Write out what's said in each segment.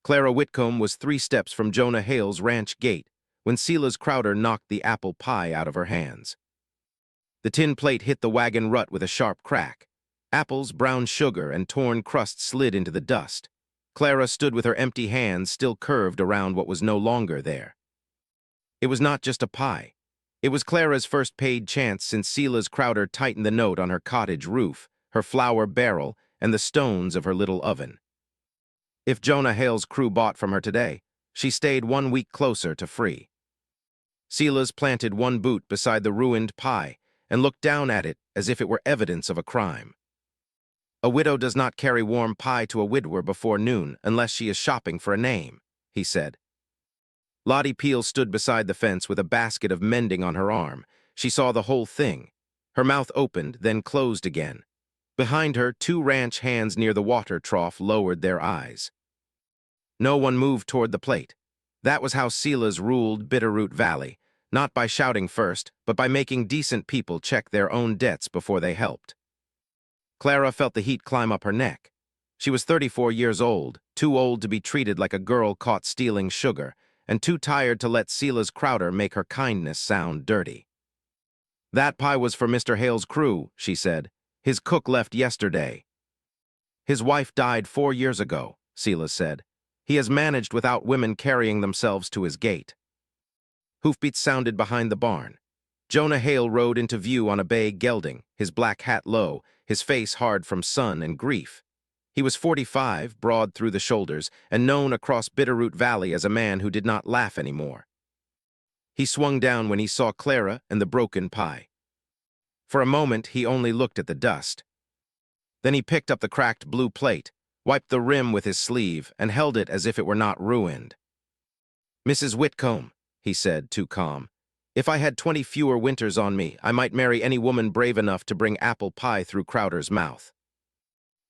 Clara Whitcomb was 3 steps from Jonah Hale's ranch gate when Silas Crowder knocked the apple pie out of her hands. The tin plate hit the wagon rut with a sharp crack. Apples, brown sugar, and torn crust slid into the dust. Clara stood with her empty hands still curved around what was no longer there. It was not just a pie. It was Clara's first paid chance since Silas Crowder tightened the note on her cottage roof, her flour barrel, and the stones of her little oven. If Jonah Hale's crew bought from her today, she stayed 1 week closer to free. Silas planted one boot beside the ruined pie and looked down at it as if it were evidence of a crime. A widow does not carry warm pie to a widower before noon unless she is shopping for a name, he said. Lottie Peel stood beside the fence with a basket of mending on her arm. She saw the whole thing. Her mouth opened, then closed again. Behind her, 2 ranch hands near the water trough lowered their eyes. No one moved toward the plate. That was how Silas ruled Bitterroot Valley, not by shouting first, but by making decent people check their own debts before they helped. Clara felt the heat climb up her neck. She was 34 years old, too old to be treated like a girl caught stealing sugar, and too tired to let Silas Crowder make her kindness sound dirty. "That pie was for Mr. Hale's crew," she said. "His cook left yesterday." "His wife died 4 years ago," Silas said. "He has managed without women carrying themselves to his gate." Hoofbeats sounded behind the barn. Jonah Hale rode into view on a bay gelding, his black hat low, his face hard from sun and grief. He was 45, broad through the shoulders, and known across Bitterroot Valley as a man who did not laugh anymore. He swung down when he saw Clara and the broken pie. For a moment, he only looked at the dust. Then he picked up the cracked blue plate, wiped the rim with his sleeve, and held it as if it were not ruined. "Mrs. Whitcomb," he said, too calm, "if I had 20 fewer winters on me, I might marry any woman brave enough to bring apple pie through Crowder's mouth."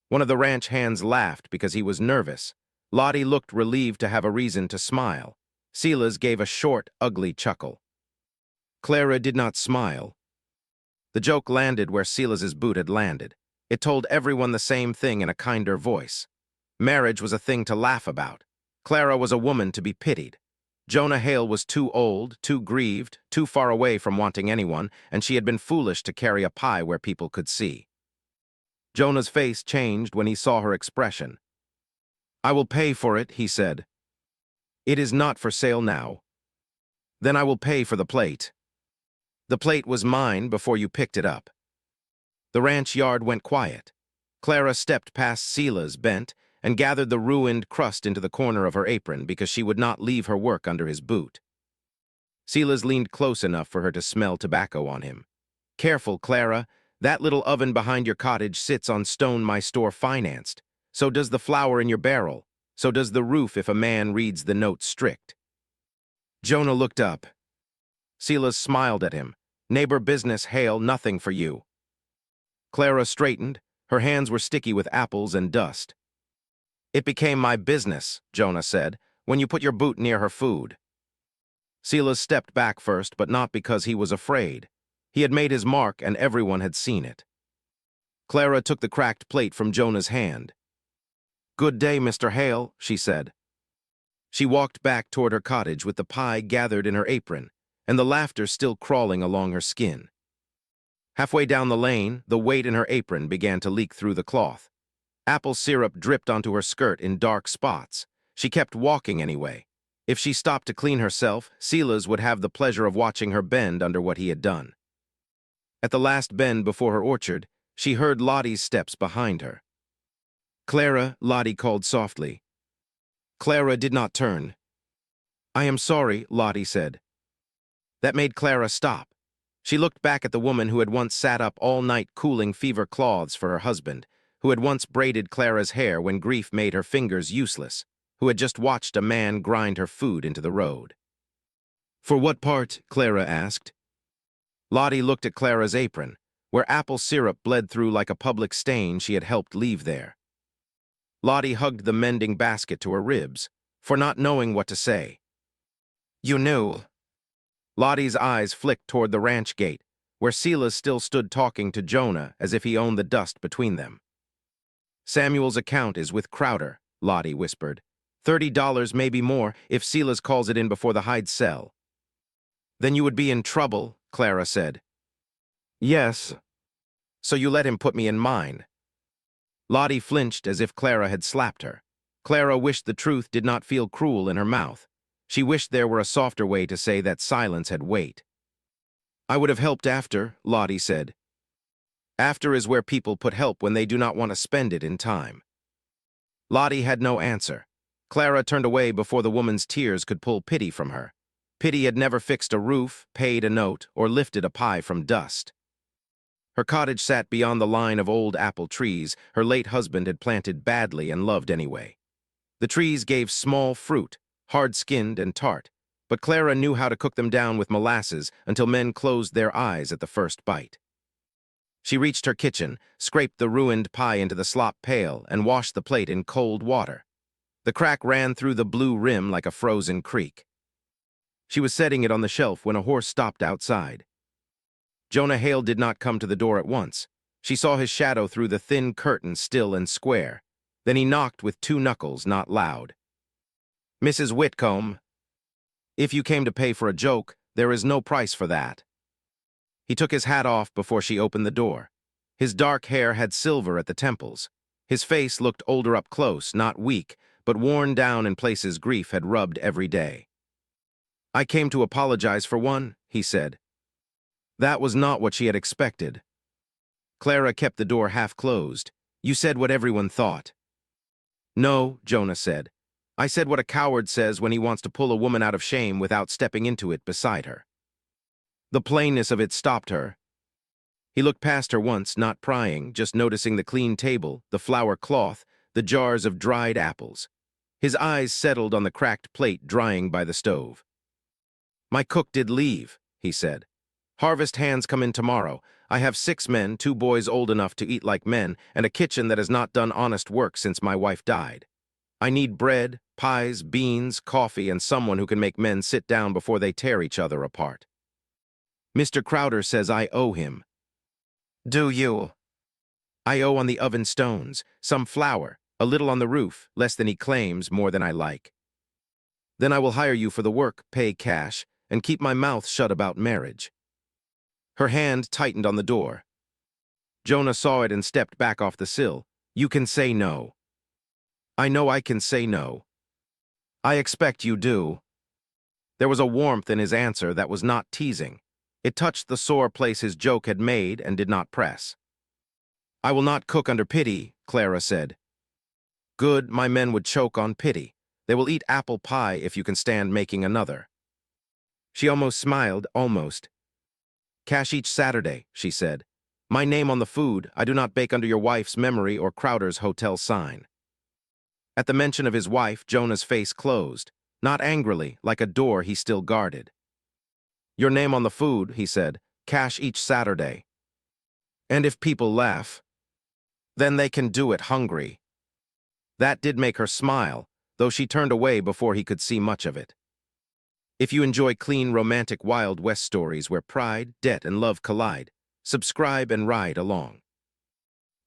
One of the ranch hands laughed because he was nervous. Lottie looked relieved to have a reason to smile. Silas gave a short, ugly chuckle. Clara did not smile. The joke landed where Silas's boot had landed. It told everyone the same thing in a kinder voice. Marriage was a thing to laugh about. Clara was a woman to be pitied. Jonah Hale was too old, too grieved, too far away from wanting anyone, and she had been foolish to carry a pie where people could see. Jonah's face changed when he saw her expression. "I will pay for it," he said. "It is not for sale now." "Then I will pay for the plate." "The plate was mine before you picked it up." The ranch yard went quiet. Clara stepped past Silas, bent, and gathered the ruined crust into the corner of her apron because she would not leave her work under his boot. Silas leaned close enough for her to smell tobacco on him. "Careful, Clara. That little oven behind your cottage sits on stone my store financed. So does the flour in your barrel. So does the roof if a man reads the note strict." Jonah looked up. Silas smiled at him. "Neighbor business, Hale, nothing for you." Clara straightened. Her hands were sticky with apples and dust. "It became my business," Jonah said, "when you put your boot near her food." Silas stepped back first, but not because he was afraid. He had made his mark, and everyone had seen it. Clara took the cracked plate from Jonah's hand. "Good day, Mr. Hale," she said. She walked back toward her cottage with the pie gathered in her apron, and the laughter still crawling along her skin. Halfway down the lane, the weight in her apron began to leak through the cloth. Apple syrup dripped onto her skirt in dark spots. She kept walking anyway. If she stopped to clean herself, Silas would have the pleasure of watching her bend under what he had done. At the last bend before her orchard, she heard Lottie's steps behind her. "Clara," Lottie called softly. Clara did not turn. "I am sorry," Lottie said. That made Clara stop. She looked back at the woman who had once sat up all night cooling fever cloths for her husband, who had once braided Clara's hair when grief made her fingers useless, who had just watched a man grind her food into the road. "For what part?" Clara asked. Lottie looked at Clara's apron, where apple syrup bled through like a public stain she had helped leave there. Lottie hugged the mending basket to her ribs, for not knowing what to say. "You knew." Lottie's eyes flicked toward the ranch gate, where Silas still stood talking to Jonah as if he owned the dust between them. "Samuel's account is with Crowder," Lottie whispered. $30, maybe more, if Silas calls it in before the hides sell. Then you would be in trouble, Clara said. Yes. So you let him put me in mine. Lottie flinched as if Clara had slapped her. Clara wished the truth did not feel cruel in her mouth. She wished there were a softer way to say that silence had weight. I would have helped after, Lottie said. After is where people put help when they do not want to spend it in time. Lottie had no answer. Clara turned away before the woman's tears could pull pity from her. Pity had never fixed a roof, paid a note, or lifted a pie from dust. Her cottage sat beyond the line of old apple trees her late husband had planted badly and loved anyway. The trees gave small fruit, hard-skinned and tart, but Clara knew how to cook them down with molasses until men closed their eyes at the first bite. She reached her kitchen, scraped the ruined pie into the slop pail, and washed the plate in cold water. The crack ran through the blue rim like a frozen creek. She was setting it on the shelf when a horse stopped outside. Jonah Hale did not come to the door at once. She saw his shadow through the thin curtain, still and square. Then he knocked with 2 knuckles, not loud. Mrs. Whitcomb, if you came to pay for a joke, there is no price for that. He took his hat off before she opened the door. His dark hair had silver at the temples. His face looked older up close, not weak, but worn down in places grief had rubbed every day. I came to apologize for one, he said. That was not what she had expected. Clara kept the door half closed. You said what everyone thought. No, Jonah said. I said what a coward says when he wants to pull a woman out of shame without stepping into it beside her. The plainness of it stopped her. He looked past her once, not prying, just noticing the clean table, the flour cloth, the jars of dried apples. His eyes settled on the cracked plate drying by the stove. My cook did leave, he said. Harvest hands come in tomorrow. I have 6 men, 2 boys old enough to eat like men, and a kitchen that has not done honest work since my wife died. I need bread, pies, beans, coffee, and someone who can make men sit down before they tear each other apart. Mr. Crowder says I owe him. Do you? I owe on the oven stones, some flour, a little on the roof, less than he claims, more than I like. Then I will hire you for the work, pay cash, and keep my mouth shut about marriage. Her hand tightened on the door. Jonah saw it and stepped back off the sill. You can say no. I know I can say no. I expect you do. There was a warmth in his answer that was not teasing. It touched the sore place his joke had made and did not press. I will not cook under pity, Clara said. Good, my men would choke on pity. They will eat apple pie if you can stand making another. She almost smiled, almost. Cash each Saturday, she said. My name on the food, I do not bake under your wife's memory or Crowder's hotel sign. At the mention of his wife, Jonah's face closed, not angrily, like a door he still guarded. Your name on the food, he said. Cash each Saturday. And if people laugh, then they can do it hungry. That did make her smile, though she turned away before he could see much of it. If you enjoy clean, romantic Wild West stories where pride, debt, and love collide, subscribe and ride along.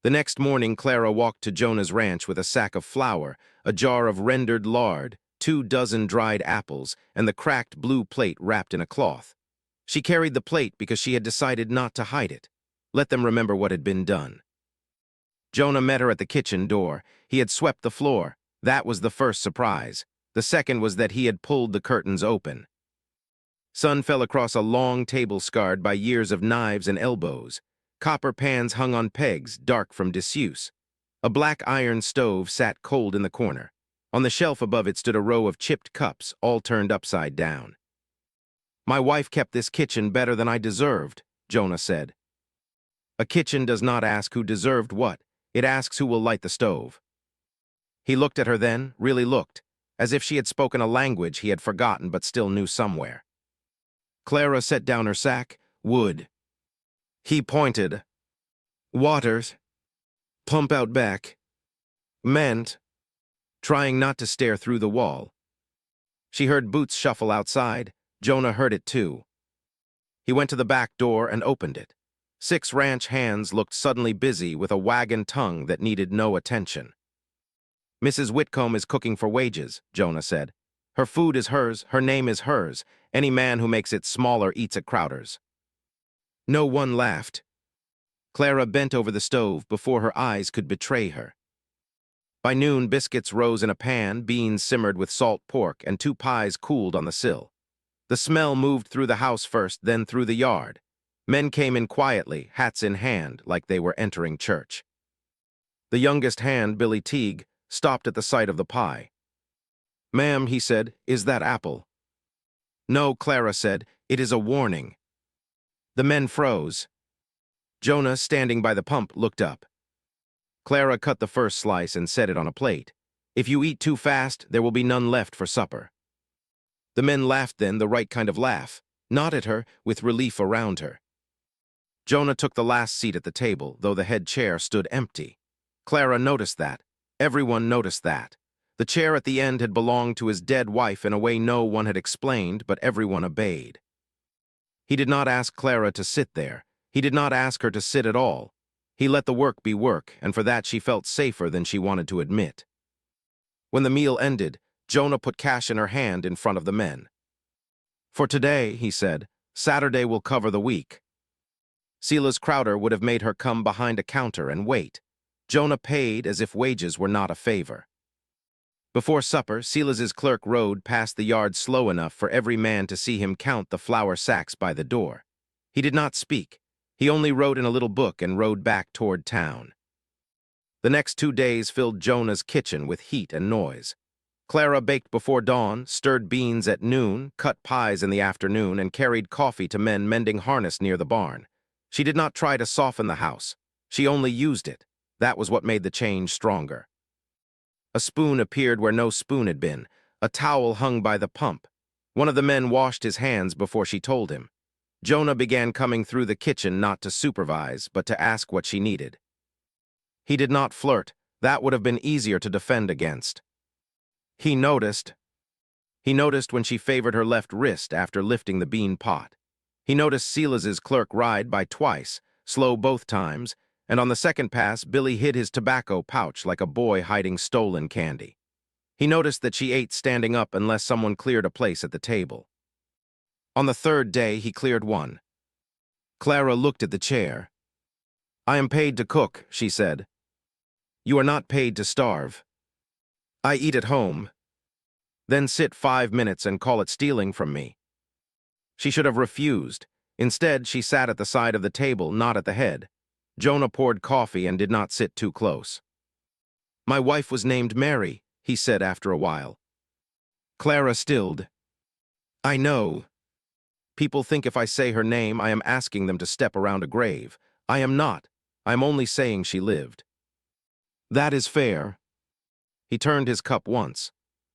The next morning, Clara walked to Jonah's ranch with a sack of flour, a jar of rendered lard, 2 dozen dried apples, and the cracked blue plate wrapped in a cloth. She carried the plate because she had decided not to hide it. Let them remember what had been done. Jonah met her at the kitchen door. He had swept the floor. That was the first surprise. The second was that he had pulled the curtains open. Sun fell across a long table scarred by years of knives and elbows. Copper pans hung on pegs, dark from disuse. A black iron stove sat cold in the corner. On the shelf above it stood a row of chipped cups, all turned upside down. My wife kept this kitchen better than I deserved, Jonah said. A kitchen does not ask who deserved what. It asks who will light the stove. He looked at her then, really looked, as if she had spoken a language he had forgotten but still knew somewhere. Clara set down her sack. Wood. He pointed. Waters. Pump out back. Meant. Trying not to stare through the wall. She heard boots shuffle outside. Jonah heard it too. He went to the back door and opened it. 6 ranch hands looked suddenly busy with a wagon tongue that needed no attention. Mrs. Whitcomb is cooking for wages, Jonah said. Her food is hers, her name is hers. Any man who makes it smaller eats at Crowder's. No one laughed. Clara bent over the stove before her eyes could betray her. By noon, biscuits rose in a pan, beans simmered with salt pork, and 2 pies cooled on the sill. The smell moved through the house first, then through the yard. Men came in quietly, hats in hand, like they were entering church. The youngest hand, Billy Teague, stopped at the sight of the pie. "Ma'am," he said, "is that apple?" "No," Clara said, "it is a warning." The men froze. Jonah, standing by the pump, looked up. Clara cut the first slice and set it on a plate. "If you eat too fast, there will be none left for supper." The men laughed then, the right kind of laugh, not at her, with relief around her. Jonah took the last seat at the table, though the head chair stood empty. Clara noticed that. Everyone noticed that. The chair at the end had belonged to his dead wife in a way no one had explained, but everyone obeyed. He did not ask Clara to sit there. He did not ask her to sit at all. He let the work be work, and for that she felt safer than she wanted to admit. When the meal ended, Jonah put cash in her hand in front of the men. "For today," he said, "Saturday will cover the week." Silas Crowder would have made her come behind a counter and wait. Jonah paid as if wages were not a favor. Before supper, Silas's clerk rode past the yard slow enough for every man to see him count the flour sacks by the door. He did not speak. He only wrote in a little book and rode back toward town. The next 2 days filled Jonah's kitchen with heat and noise. Clara baked before dawn, stirred beans at noon, cut pies in the afternoon, and carried coffee to men mending harness near the barn. She did not try to soften the house. She only used it. That was what made the change stronger. A spoon appeared where no spoon had been. A towel hung by the pump. One of the men washed his hands before she told him. Jonah began coming through the kitchen not to supervise, but to ask what she needed. He did not flirt. That would have been easier to defend against. He noticed. He noticed when she favored her left wrist after lifting the bean pot. He noticed Silas's clerk ride by twice, slow both times, and on the second pass, Billy hid his tobacco pouch like a boy hiding stolen candy. He noticed that she ate standing up unless someone cleared a place at the table. On the 3rd day, he cleared one. Clara looked at the chair. "I am paid to cook," she said. "You are not paid to starve. I eat at home. Then sit 5 minutes and call it stealing from me." She should have refused. Instead, she sat at the side of the table, not at the head. Jonah poured coffee and did not sit too close. "My wife was named Mary," he said after a while. Clara stilled. "I know. People think if I say her name, I am asking them to step around a grave. I am not. I am only saying she lived." "That is fair." He turned his cup once.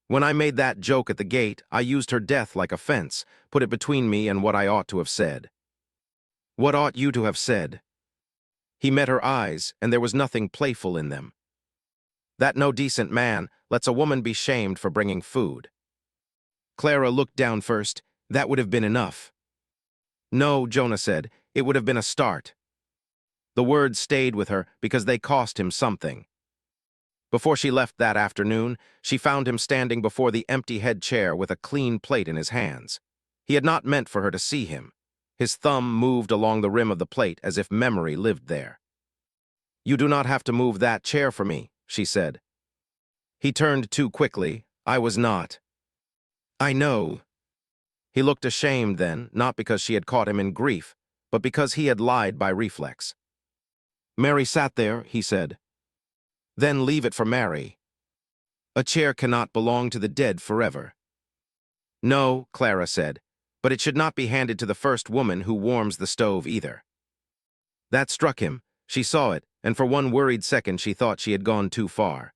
"When I made that joke at the gate, I used her death like a fence, put it between me and what I ought to have said." "What ought you to have said?" He met her eyes, and there was nothing playful in them. "That no decent man lets a woman be shamed for bringing food." Clara looked down first. That would have been enough. "No," Jonah said, "it would have been a start." The words stayed with her because they cost him something. Before she left that afternoon, she found him standing before the empty head chair with a clean plate in his hands. He had not meant for her to see him. His thumb moved along the rim of the plate as if memory lived there. "You do not have to move that chair for me," she said. He turned too quickly. "I was not." "I know." He looked ashamed then, not because she had caught him in grief, but because he had lied by reflex. "Mary sat there," he said. "Then leave it for Mary. A chair cannot belong to the dead forever." "No," Clara said, "but it should not be handed to the first woman who warms the stove either." That struck him. She saw it, and for one worried second she thought she had gone too far.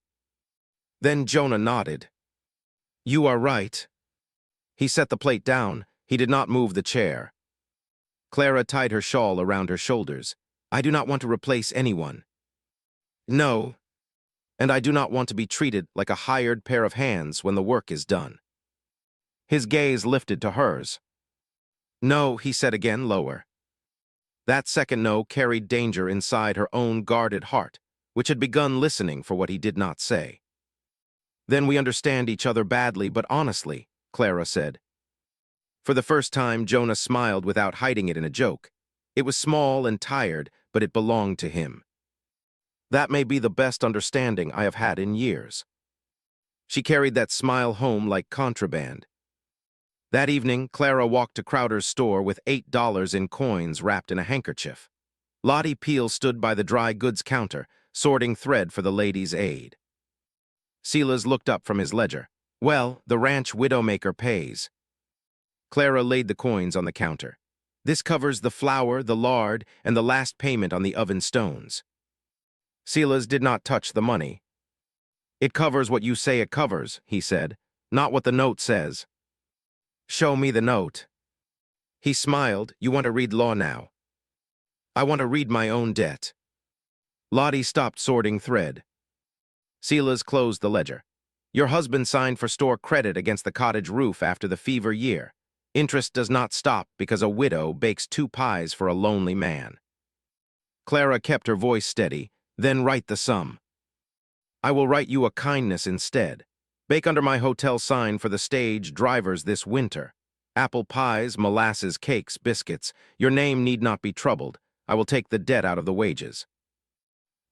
Then Jonah nodded. "You are right." He set the plate down. He did not move the chair. Clara tied her shawl around her shoulders. "I do not want to replace anyone." "No. And I do not want to be treated like a hired pair of hands when the work is done." His gaze lifted to hers. "No," he said again, lower. That second no carried danger inside her own guarded heart, which had begun listening for what he did not say. Then we understand each other badly but honestly, Clara said. For the first time, Jonah smiled without hiding it in a joke. It was small and tired, but it belonged to him. That may be the best understanding I have had in years. She carried that smile home like contraband. That evening, Clara walked to Crowder's store with $8 in coins wrapped in a handkerchief. Lottie Peel stood by the dry goods counter, sorting thread for the ladies' aid. Silas looked up from his ledger. Well, the ranch widowmaker pays. Clara laid the coins on the counter. This covers the flour, the lard, and the last payment on the oven stones. Silas did not touch the money. It covers what you say it covers, he said, not what the note says. Show me the note. He smiled. You want to read law now? I want to read my own debt. Lottie stopped sorting thread. Silas closed the ledger. Your husband signed for store credit against the cottage roof after the fever year. Interest does not stop because a widow bakes 2 pies for a lonely man. Clara kept her voice steady. Then write the sum. I will write you a kindness instead. Bake under my hotel sign for the stage drivers this winter. Apple pies, molasses, cakes, biscuits. Your name need not be troubled. I will take the debt out of the wages.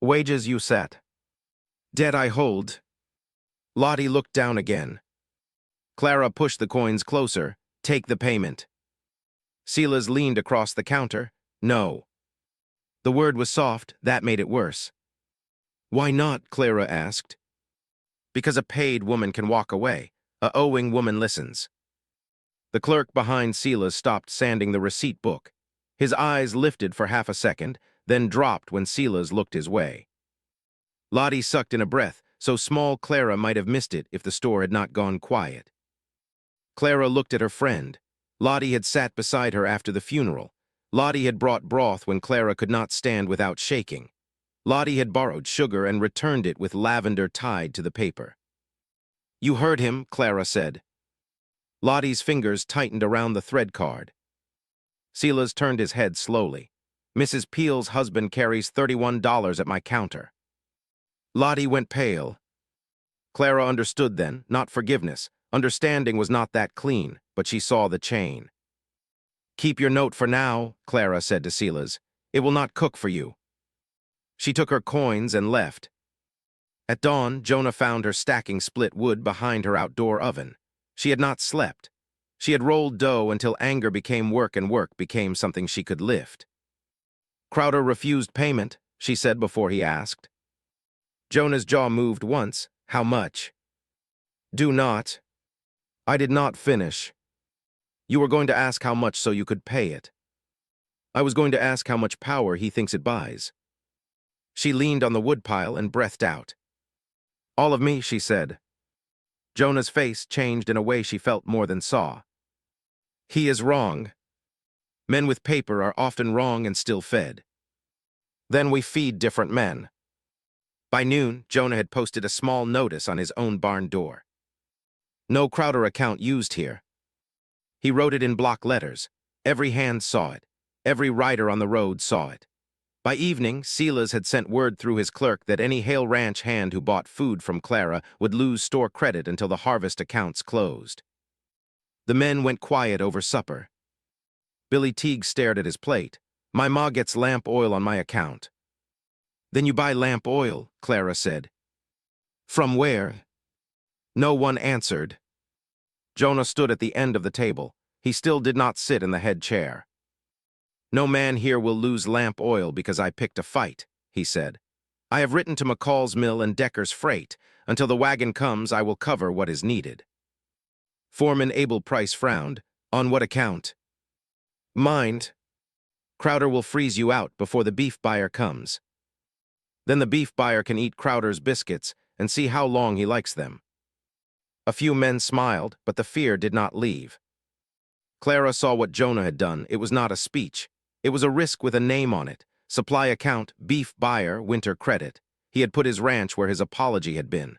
Wages you set. Debt I hold. Lottie looked down again. Clara pushed the coins closer. Take the payment. Silas leaned across the counter. No. The word was soft. That made it worse. Why not? Clara asked. Because a paid woman can walk away. A owing woman listens. The clerk behind Silas stopped sanding the receipt book. His eyes lifted for half a second, then dropped when Silas looked his way. Lottie sucked in a breath, so small Clara might have missed it if the store had not gone quiet. Clara looked at her friend. Lottie had sat beside her after the funeral. Lottie had brought broth when Clara could not stand without shaking. Lottie had borrowed sugar and returned it with lavender tied to the paper. You heard him, Clara said. Lottie's fingers tightened around the thread card. Silas turned his head slowly. Mrs. Peel's husband carries $31 at my counter. Lottie went pale. Clara understood then, not forgiveness. Understanding was not that clean, but she saw the chain. Keep your note for now, Clara said to Silas. It will not cook for you. She took her coins and left. At dawn, Jonah found her stacking split wood behind her outdoor oven. She had not slept. She had rolled dough until anger became work and work became something she could lift. Crowder refused payment, she said before he asked. Jonah's jaw moved once. How much? Do not. I did not finish. You were going to ask how much so you could pay it. I was going to ask how much power he thinks it buys. She leaned on the woodpile and breathed out. All of me, she said. Jonah's face changed in a way she felt more than saw. He is wrong. Men with paper are often wrong and still fed. Then we feed different men. By noon, Jonah had posted a small notice on his own barn door. No Crowder account used here. He wrote it in block letters. Every hand saw it. Every rider on the road saw it. By evening, Silas had sent word through his clerk that any Hale Ranch hand who bought food from Clara would lose store credit until the harvest accounts closed. The men went quiet over supper. Billy Teague stared at his plate. My ma gets lamp oil on my account. Then you buy lamp oil, Clara said. From where? No one answered. Jonah stood at the end of the table. He still did not sit in the head chair. No man here will lose lamp oil because I picked a fight, he said. I have written to McCall's Mill and Decker's Freight. Until the wagon comes, I will cover what is needed. Foreman Abel Price frowned. On what account? Mind. Crowder will freeze you out before the beef buyer comes. Then the beef buyer can eat Crowder's biscuits and see how long he likes them. A few men smiled, but the fear did not leave. Clara saw what Jonah had done. It was not a speech. It was a risk with a name on it. Supply account, beef buyer, winter credit. He had put his ranch where his apology had been.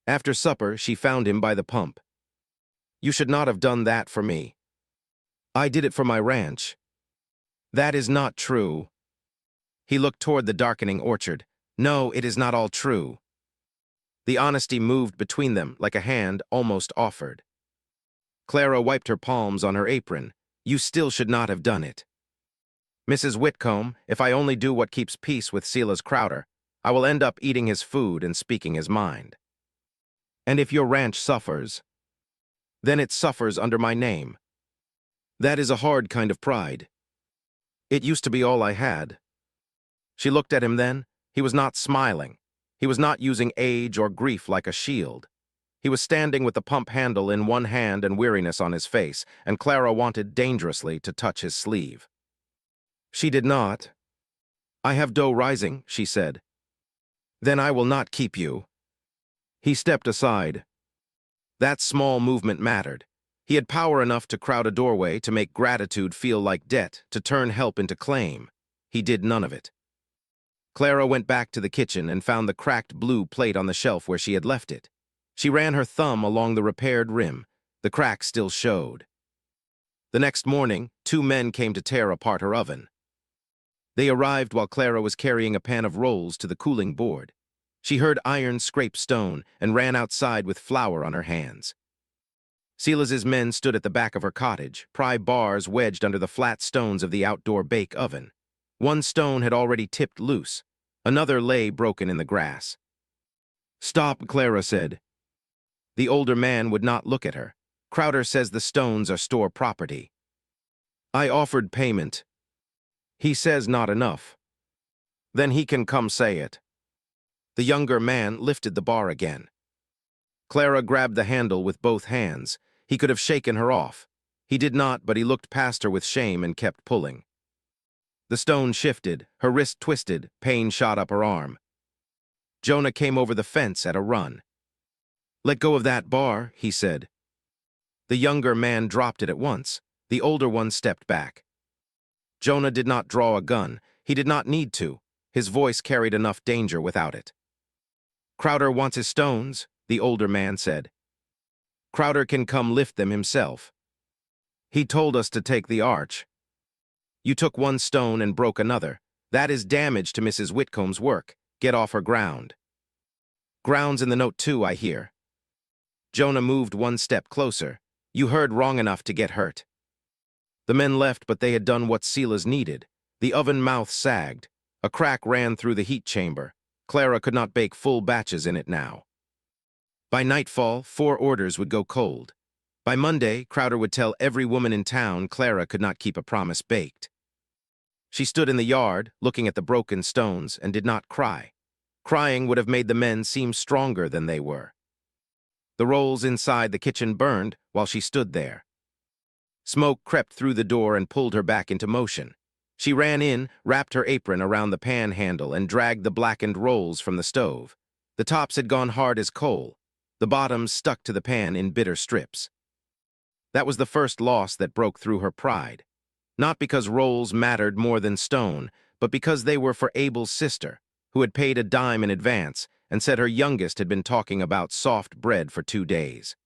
After supper, she found him by the pump. You should not have done that for me. I did it for my ranch. That is not true. He looked toward the darkening orchard. No, it is not all true. The honesty moved between them like a hand almost offered. Clara wiped her palms on her apron. You still should not have done it. Mrs. Whitcomb, if I only do what keeps peace with Silas Crowder, I will end up eating his food and speaking his mind. And if your ranch suffers, then it suffers under my name. That is a hard kind of pride. It used to be all I had. She looked at him then. He was not smiling. He was not using age or grief like a shield. He was standing with the pump handle in one hand and weariness on his face, and Clara wanted dangerously to touch his sleeve. She did not. I have dough rising, she said. Then I will not keep you. He stepped aside. That small movement mattered. He had power enough to crowd a doorway, to make gratitude feel like debt, to turn help into claim. He did none of it. Clara went back to the kitchen and found the cracked blue plate on the shelf where she had left it. She ran her thumb along the repaired rim. The crack still showed. The next morning, 2 men came to tear apart her oven. They arrived while Clara was carrying a pan of rolls to the cooling board. She heard iron scrape stone and ran outside with flour on her hands. Silas's men stood at the back of her cottage, pry bars wedged under the flat stones of the outdoor bake oven. One stone had already tipped loose. Another lay broken in the grass. Stop, Clara said. The older man would not look at her. Crowder says the stones are store property. I offered payment. He says not enough. Then he can come say it. The younger man lifted the bar again. Clara grabbed the handle with both hands. He could have shaken her off. He did not, but he looked past her with shame and kept pulling. The stone shifted, her wrist twisted, pain shot up her arm. Jonah came over the fence at a run. Let go of that bar, he said. The younger man dropped it at once. The older one stepped back. Jonah did not draw a gun. He did not need to. His voice carried enough danger without it. Crowder wants his stones, the older man said. Crowder can come lift them himself. He told us to take the arch. You took one stone and broke another. That is damage to Mrs. Whitcomb's work. Get off her ground. Ground's in the note too, I hear. Jonah moved one step closer. You heard wrong enough to get hurt. The men left, but they had done what Silas needed. The oven mouth sagged. A crack ran through the heat chamber. Clara could not bake full batches in it now. By nightfall, 4 orders would go cold. By Monday, Crowder would tell every woman in town Clara could not keep a promise baked. She stood in the yard, looking at the broken stones, and did not cry. Crying would have made the men seem stronger than they were. The rolls inside the kitchen burned while she stood there. Smoke crept through the door and pulled her back into motion. She ran in, wrapped her apron around the pan handle, and dragged the blackened rolls from the stove. The tops had gone hard as coal. The bottoms stuck to the pan in bitter strips. That was the first loss that broke through her pride. Not because rolls mattered more than stone, but because they were for Abel's sister, who had paid a dime in advance and said her youngest had been talking about soft bread for 2 days.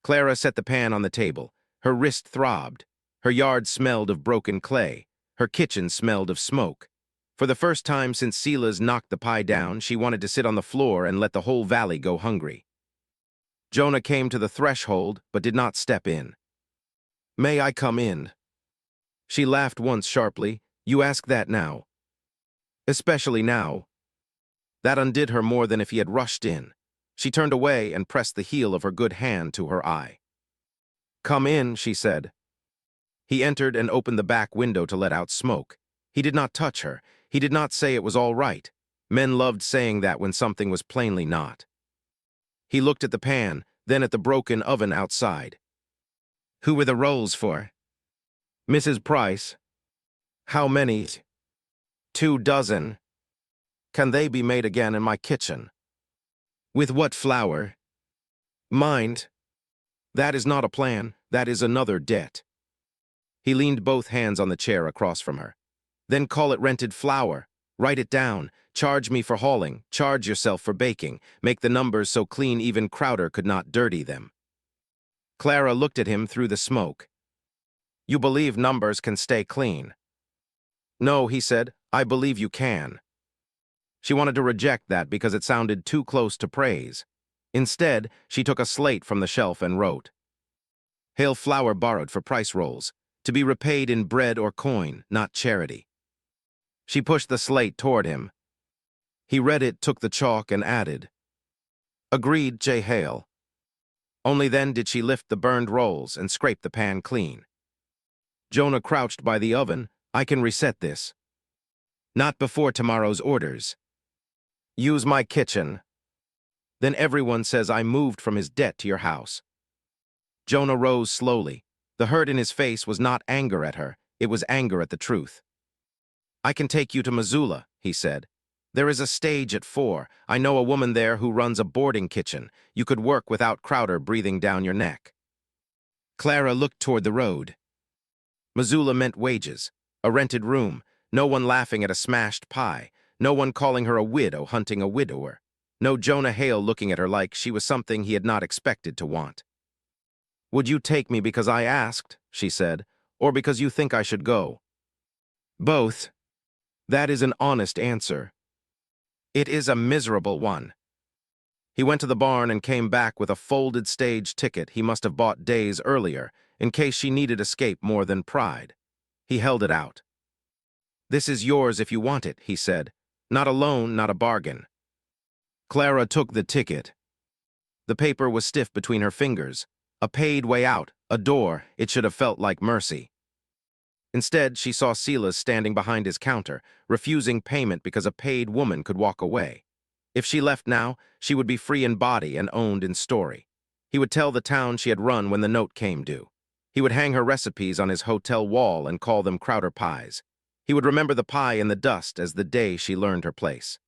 Clara set the pan on the table. Her wrist throbbed. Her yard smelled of broken clay. Her kitchen smelled of smoke. For the first time since Silas knocked the pie down, she wanted to sit on the floor and let the whole valley go hungry. Jonah came to the threshold, but did not step in. May I come in? She laughed once sharply. You ask that now. Especially now. That undid her more than if he had rushed in. She turned away and pressed the heel of her good hand to her eye. Come in, she said. He entered and opened the back window to let out smoke. He did not touch her. He did not say it was all right. Men loved saying that when something was plainly not. He looked at the pan, then at the broken oven outside. Who were the rolls for? Mrs. Price. How many? 2 dozen. Can they be made again in my kitchen? With what flour? Mind. That is not a plan. That is another debt. He leaned both hands on the chair across from her. Then call it rented flour. Write it down. Charge me for hauling. Charge yourself for baking. Make the numbers so clean even Crowder could not dirty them. Clara looked at him through the smoke. You believe numbers can stay clean? No, he said. I believe you can. She wanted to reject that because it sounded too close to praise. Instead, she took a slate from the shelf and wrote, Hale flour borrowed for price rolls, to be repaid in bread or coin, not charity. She pushed the slate toward him. He read it, took the chalk, and added, Agreed, J. Hale. Only then did she lift the burned rolls and scrape the pan clean. Jonah crouched by the oven. I can reset this. Not before tomorrow's orders. Use my kitchen. Then everyone says I moved from his debt to your house. Jonah rose slowly. The hurt in his face was not anger at her, it was anger at the truth. I can take you to Missoula, he said. There is a stage at 4. I know a woman there who runs a boarding kitchen. You could work without Crowder breathing down your neck. Clara looked toward the road. Missoula meant wages, a rented room, no one laughing at a smashed pie, no one calling her a widow hunting a widower, no Jonah Hale looking at her like she was something he had not expected to want. Would you take me because I asked, she said, or because you think I should go? Both. That is an honest answer. It is a miserable one. He went to the barn and came back with a folded stage ticket he must have bought days earlier, in case she needed escape more than pride. He held it out. This is yours if you want it, he said. Not a loan, not a bargain. Clara took the ticket. The paper was stiff between her fingers. A paid way out, a door, it should have felt like mercy. Instead, she saw Silas standing behind his counter, refusing payment because a paid woman could walk away. If she left now, she would be free in body and owned in story. He would tell the town she had run when the note came due. He would hang her recipes on his hotel wall and call them Crowder pies. He would remember the pie in the dust as the day she learned her place.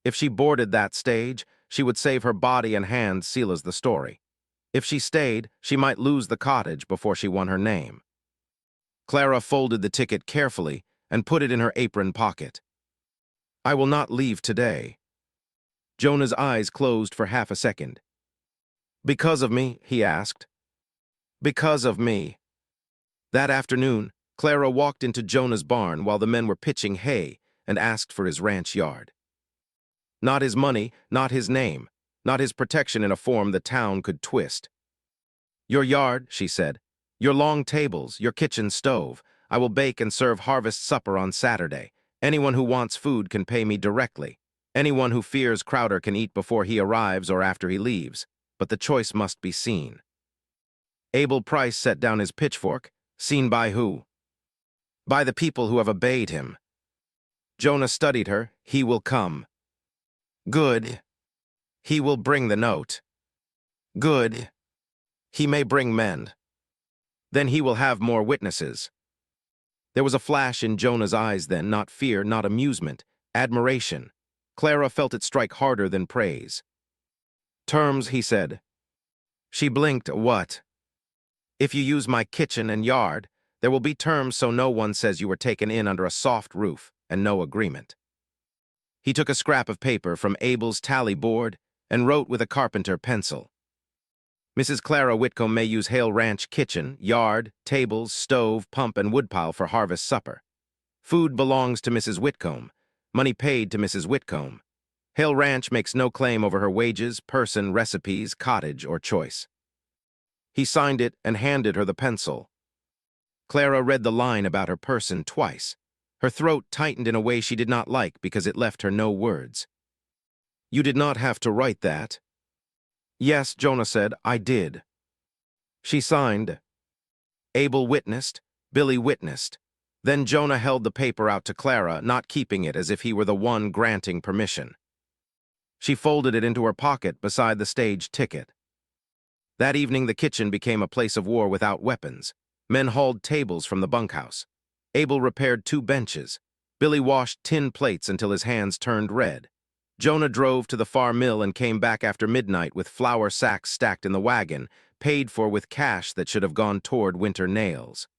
If she boarded that stage, she would save her body and hand Silas the story. If she stayed, she might lose the cottage before she won her name. Clara folded the ticket carefully and put it in her apron pocket. I will not leave today. Jonah's eyes closed for half a second. Because of me, he asked. Because of me. That afternoon, Clara walked into Jonah's barn while the men were pitching hay and asked for his ranch yard. Not his money, not his name, not his protection in a form the town could twist. Your yard, she said. Your long tables, your kitchen stove. I will bake and serve harvest supper on Saturday. Anyone who wants food can pay me directly. Anyone who fears Crowder can eat before he arrives or after he leaves. But the choice must be seen. Abel Price set down his pitchfork. Seen by who? By the people who have obeyed him. Jonah studied her. He will come. Good. He will bring the note. Good. He may bring men. Then he will have more witnesses. There was a flash in Jonah's eyes then, not fear, not amusement, admiration. Clara felt it strike harder than praise. Terms, he said. She blinked. What? If you use my kitchen and yard, there will be terms so no one says you were taken in under a soft roof and no agreement. He took a scrap of paper from Abel's tally board and wrote with a carpenter pencil. Mrs. Clara Whitcomb may use Hale Ranch kitchen, yard, tables, stove, pump, and woodpile for harvest supper. Food belongs to Mrs. Whitcomb, money paid to Mrs. Whitcomb. Hale Ranch makes no claim over her wages, person, recipes, cottage, or choice. He signed it and handed her the pencil. Clara read the line about her person twice. Her throat tightened in a way she did not like because it left her no words. You did not have to write that. Yes, Jonah said, I did. She signed. Abel witnessed, Billy witnessed. Then Jonah held the paper out to Clara, not keeping it as if he were the one granting permission. She folded it into her pocket beside the stage ticket. That evening the kitchen became a place of war without weapons. Men hauled tables from the bunkhouse. Abel repaired 2 benches. Billy washed tin plates until his hands turned red. Jonah drove to the far mill and came back after midnight with flour sacks stacked in the wagon, paid for with cash that should have gone toward winter nails.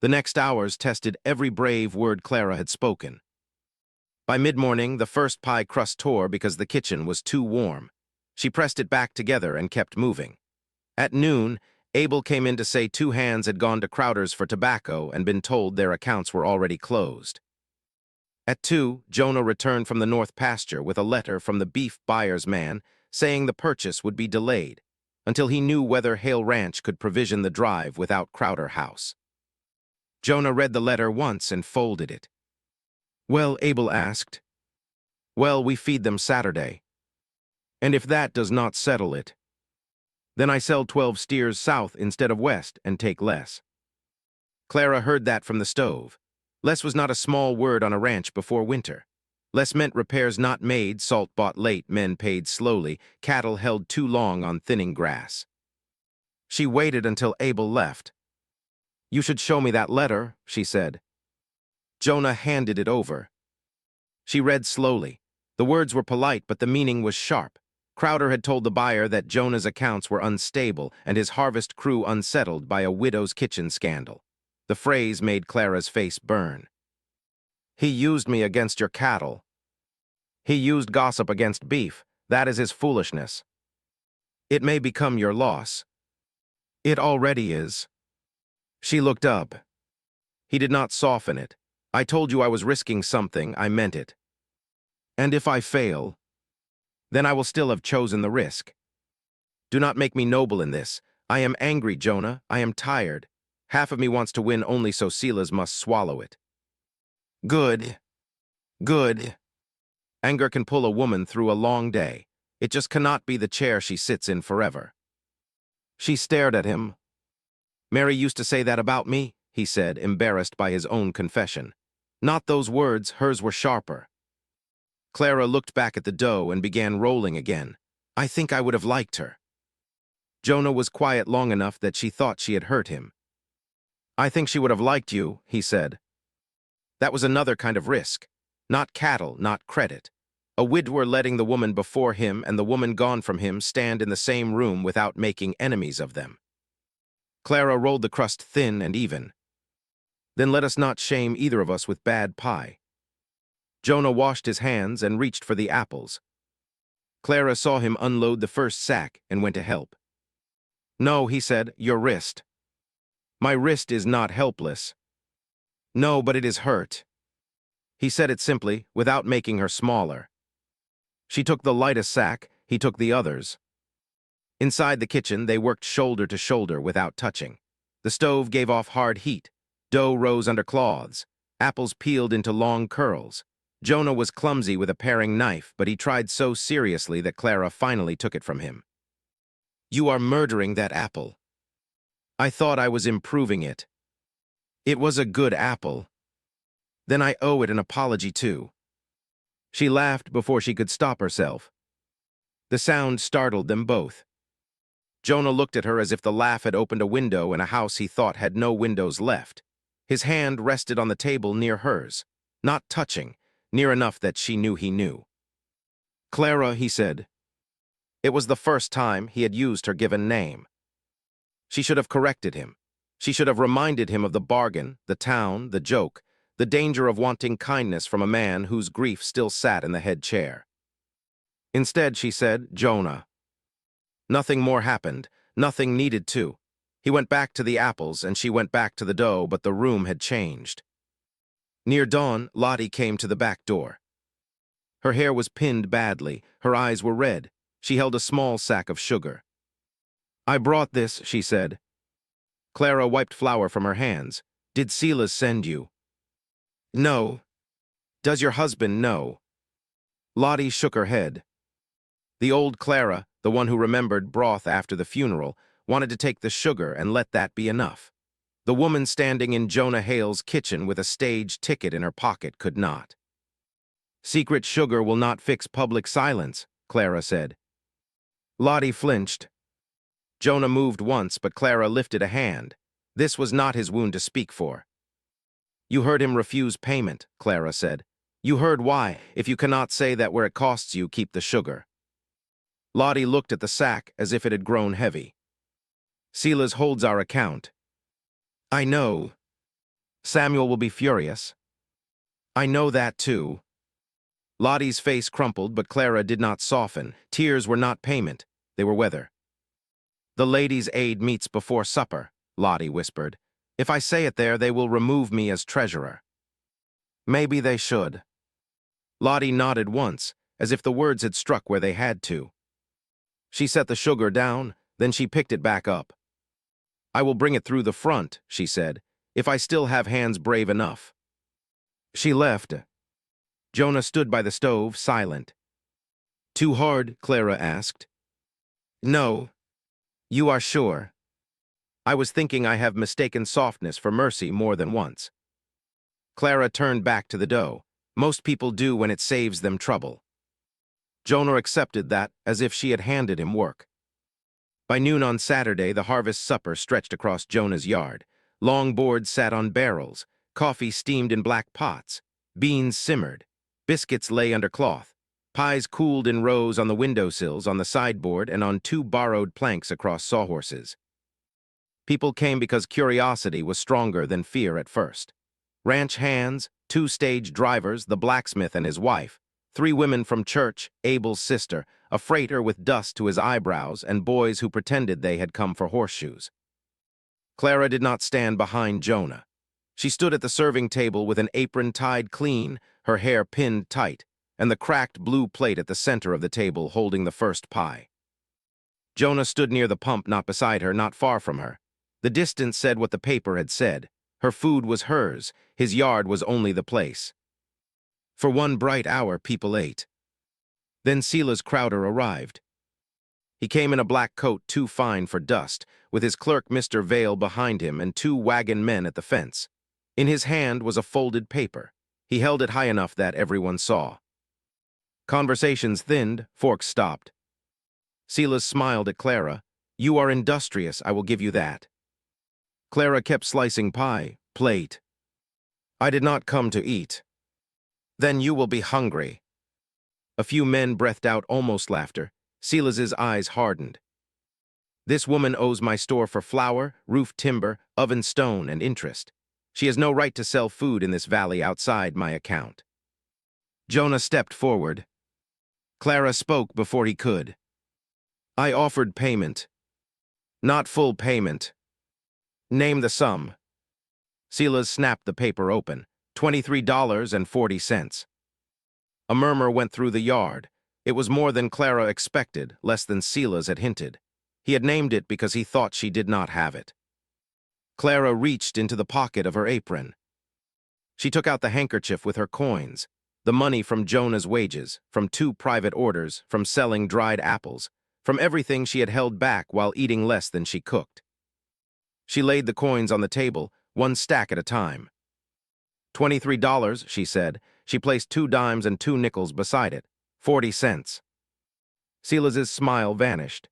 The next hours tested every brave word Clara had spoken. By mid-morning, the first pie crust tore because the kitchen was too warm. She pressed it back together and kept moving. At noon, Abel came in to say 2 hands had gone to Crowder's for tobacco and been told their accounts were already closed. At 2, Jonah returned from the north pasture with a letter from the beef buyer's man saying the purchase would be delayed until he knew whether Hale Ranch could provision the drive without Crowder House. Jonah read the letter once and folded it. "Well," Abel asked. "Well, we feed them Saturday. And if that does not settle it, then I sell 12 steers south instead of west and take less." Clara heard that from the stove. Less was not a small word on a ranch before winter. Less meant repairs not made, salt bought late, men paid slowly, cattle held too long on thinning grass. She waited until Abel left. "You should show me that letter," she said. Jonah handed it over. She read slowly. The words were polite, but the meaning was sharp. Crowder had told the buyer that Jonah's accounts were unstable and his harvest crew unsettled by a widow's kitchen scandal. The phrase made Clara's face burn. "He used me against your cattle. He used gossip against beef. That is his foolishness. It may become your loss. It already is." She looked up. He did not soften it. "I told you I was risking something, I meant it. And if I fail, then I will still have chosen the risk. Do not make me noble in this. I am angry, Jonah. I am tired. Half of me wants to win only so Silas must swallow it." "Good. Good. Anger can pull a woman through a long day. It just cannot be the chair she sits in forever." She stared at him. "Mary used to say that about me," he said, embarrassed by his own confession. Not those words, hers were sharper. Clara looked back at the dough and began rolling again. "I think I would have liked her." Jonah was quiet long enough that she thought she had hurt him. "I think she would have liked you," he said. That was another kind of risk. Not cattle, not credit. A widower letting the woman before him and the woman gone from him stand in the same room without making enemies of them. Clara rolled the crust thin and even. "Then let us not shame either of us with bad pie." Jonah washed his hands and reached for the apples. Clara saw him unload the first sack and went to help. "No," he said, "your wrist." "My wrist is not helpless." "No, but it is hurt." He said it simply, without making her smaller. She took the lightest sack, he took the others. Inside the kitchen, they worked shoulder to shoulder without touching. The stove gave off hard heat. Dough rose under cloths. Apples peeled into long curls. Jonah was clumsy with a paring knife, but he tried so seriously that Clara finally took it from him. "You are murdering that apple." "I thought I was improving it." "It was a good apple." "Then I owe it an apology too." She laughed before she could stop herself. The sound startled them both. Jonah looked at her as if the laugh had opened a window in a house he thought had no windows left. His hand rested on the table near hers, not touching, near enough that she knew he knew. "Clara," he said. It was the first time he had used her given name. She should have corrected him. She should have reminded him of the bargain, the town, the joke, the danger of wanting kindness from a man whose grief still sat in the head chair. Instead, she said, "Jonah." Nothing more happened. Nothing needed to. He went back to the apples, and she went back to the dough, but the room had changed. Near dawn, Lottie came to the back door. Her hair was pinned badly. Her eyes were red. She held a small sack of sugar. "I brought this," she said. Clara wiped flour from her hands. "Did Silas send you?" "No." "Does your husband know?" Lottie shook her head. The old Clara, the one who remembered broth after the funeral, wanted to take the sugar and let that be enough. The woman standing in Jonah Hale's kitchen with a stage ticket in her pocket could not. "Secret sugar will not fix public silence," Clara said. Lottie flinched. Jonah moved once, but Clara lifted a hand. This was not his wound to speak for. "You heard him refuse payment," Clara said. "You heard why. If you cannot say that where it costs you, keep the sugar." Lottie looked at the sack as if it had grown heavy. "Silas holds our account." "I know. Samuel will be furious." "I know that too." Lottie's face crumpled, but Clara did not soften. Tears were not payment. They were weather. "The ladies' aid meets before supper," Lottie whispered. "If I say it there, they will remove me as treasurer." "Maybe they should." Lottie nodded once, as if the words had struck where they had to. She set the sugar down, then she picked it back up. "I will bring it through the front," she said, "if I still have hands brave enough." She left. Jonah stood by the stove, silent. "Too hard?" Clara asked. "No. You are sure?" "I was thinking I have mistaken softness for mercy more than once." Clara turned back to the dough. Most people do when it saves them trouble. Jonah accepted that as if she had handed him work. By noon on Saturday, the harvest supper stretched across Jonah's yard. Long boards sat on barrels, coffee steamed in black pots, beans simmered, biscuits lay under cloth, pies cooled in rows on the windowsills, on the sideboard, and on 2 borrowed planks across sawhorses. People came because curiosity was stronger than fear at first. Ranch hands, 2 stage drivers, the blacksmith and his wife, 3 women from church, Abel's sister, a freighter with dust to his eyebrows, and boys who pretended they had come for horseshoes. Clara did not stand behind Jonah. She stood at the serving table with an apron tied clean, her hair pinned tight, and the cracked blue plate at the center of the table holding the first pie. Jonah stood near the pump, not beside her, not far from her. The distance said what the paper had said. Her food was hers, his yard was only the place. For 1 bright hour, people ate. Then Silas Crowder arrived. He came in a black coat too fine for dust, with his clerk Mr. Vale behind him and 2 wagon men at the fence. In his hand was a folded paper. He held it high enough that everyone saw. Conversations thinned, forks stopped. Silas smiled at Clara. "You are industrious, I will give you that." Clara kept slicing pie, plate. "I did not come to eat." "Then you will be hungry." A few men breathed out almost laughter. Silas's eyes hardened. "This woman owes my store for flour, roof timber, oven stone, and interest. She has no right to sell food in this valley outside my account." Jonah stepped forward. Clara spoke before he could. "I offered payment." "Not full payment." "Name the sum." Silas snapped the paper open. $23.40. A murmur went through the yard. It was more than Clara expected, less than Silas had hinted. He had named it because he thought she did not have it. Clara reached into the pocket of her apron. She took out the handkerchief with her coins, the money from Jonah's wages, from 2 private orders, from selling dried apples, from everything she had held back while eating less than she cooked. She laid the coins on the table, 1 stack at a time. $23, she said. She placed 2 dimes and 2 nickels beside it. 40 cents. Silas's smile vanished.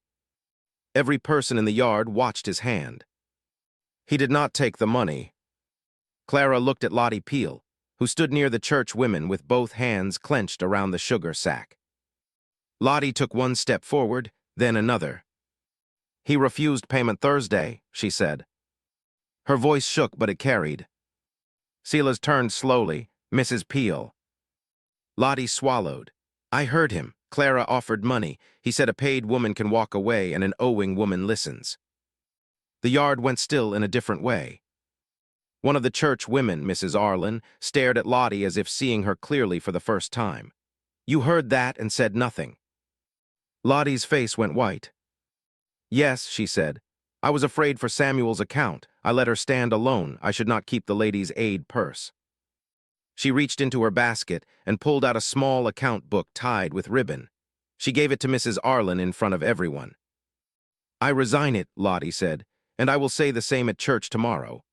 Every person in the yard watched his hand. He did not take the money. Clara looked at Lottie Peel, who stood near the church women with both hands clenched around the sugar sack. Lottie took 1 step forward, then another. "He refused payment Thursday," she said. Her voice shook, but it carried. Silas turned slowly. "Mrs. Peel." Lottie swallowed. "I heard him." Clara offered money. He said a paid woman can walk away and an owing woman listens. The yard went still in a different way. One of the church women, Mrs. Arlen, stared at Lottie as if seeing her clearly for the first time. "You heard that and said nothing." Lottie's face went white. "Yes," she said. "I was afraid for Samuel's account. I let her stand alone. I should not keep the lady's aid purse." She reached into her basket and pulled out a small account book tied with ribbon. She gave it to Mrs. Arlen in front of everyone. "I resign it," Lottie said, "and I will say the same at church tomorrow."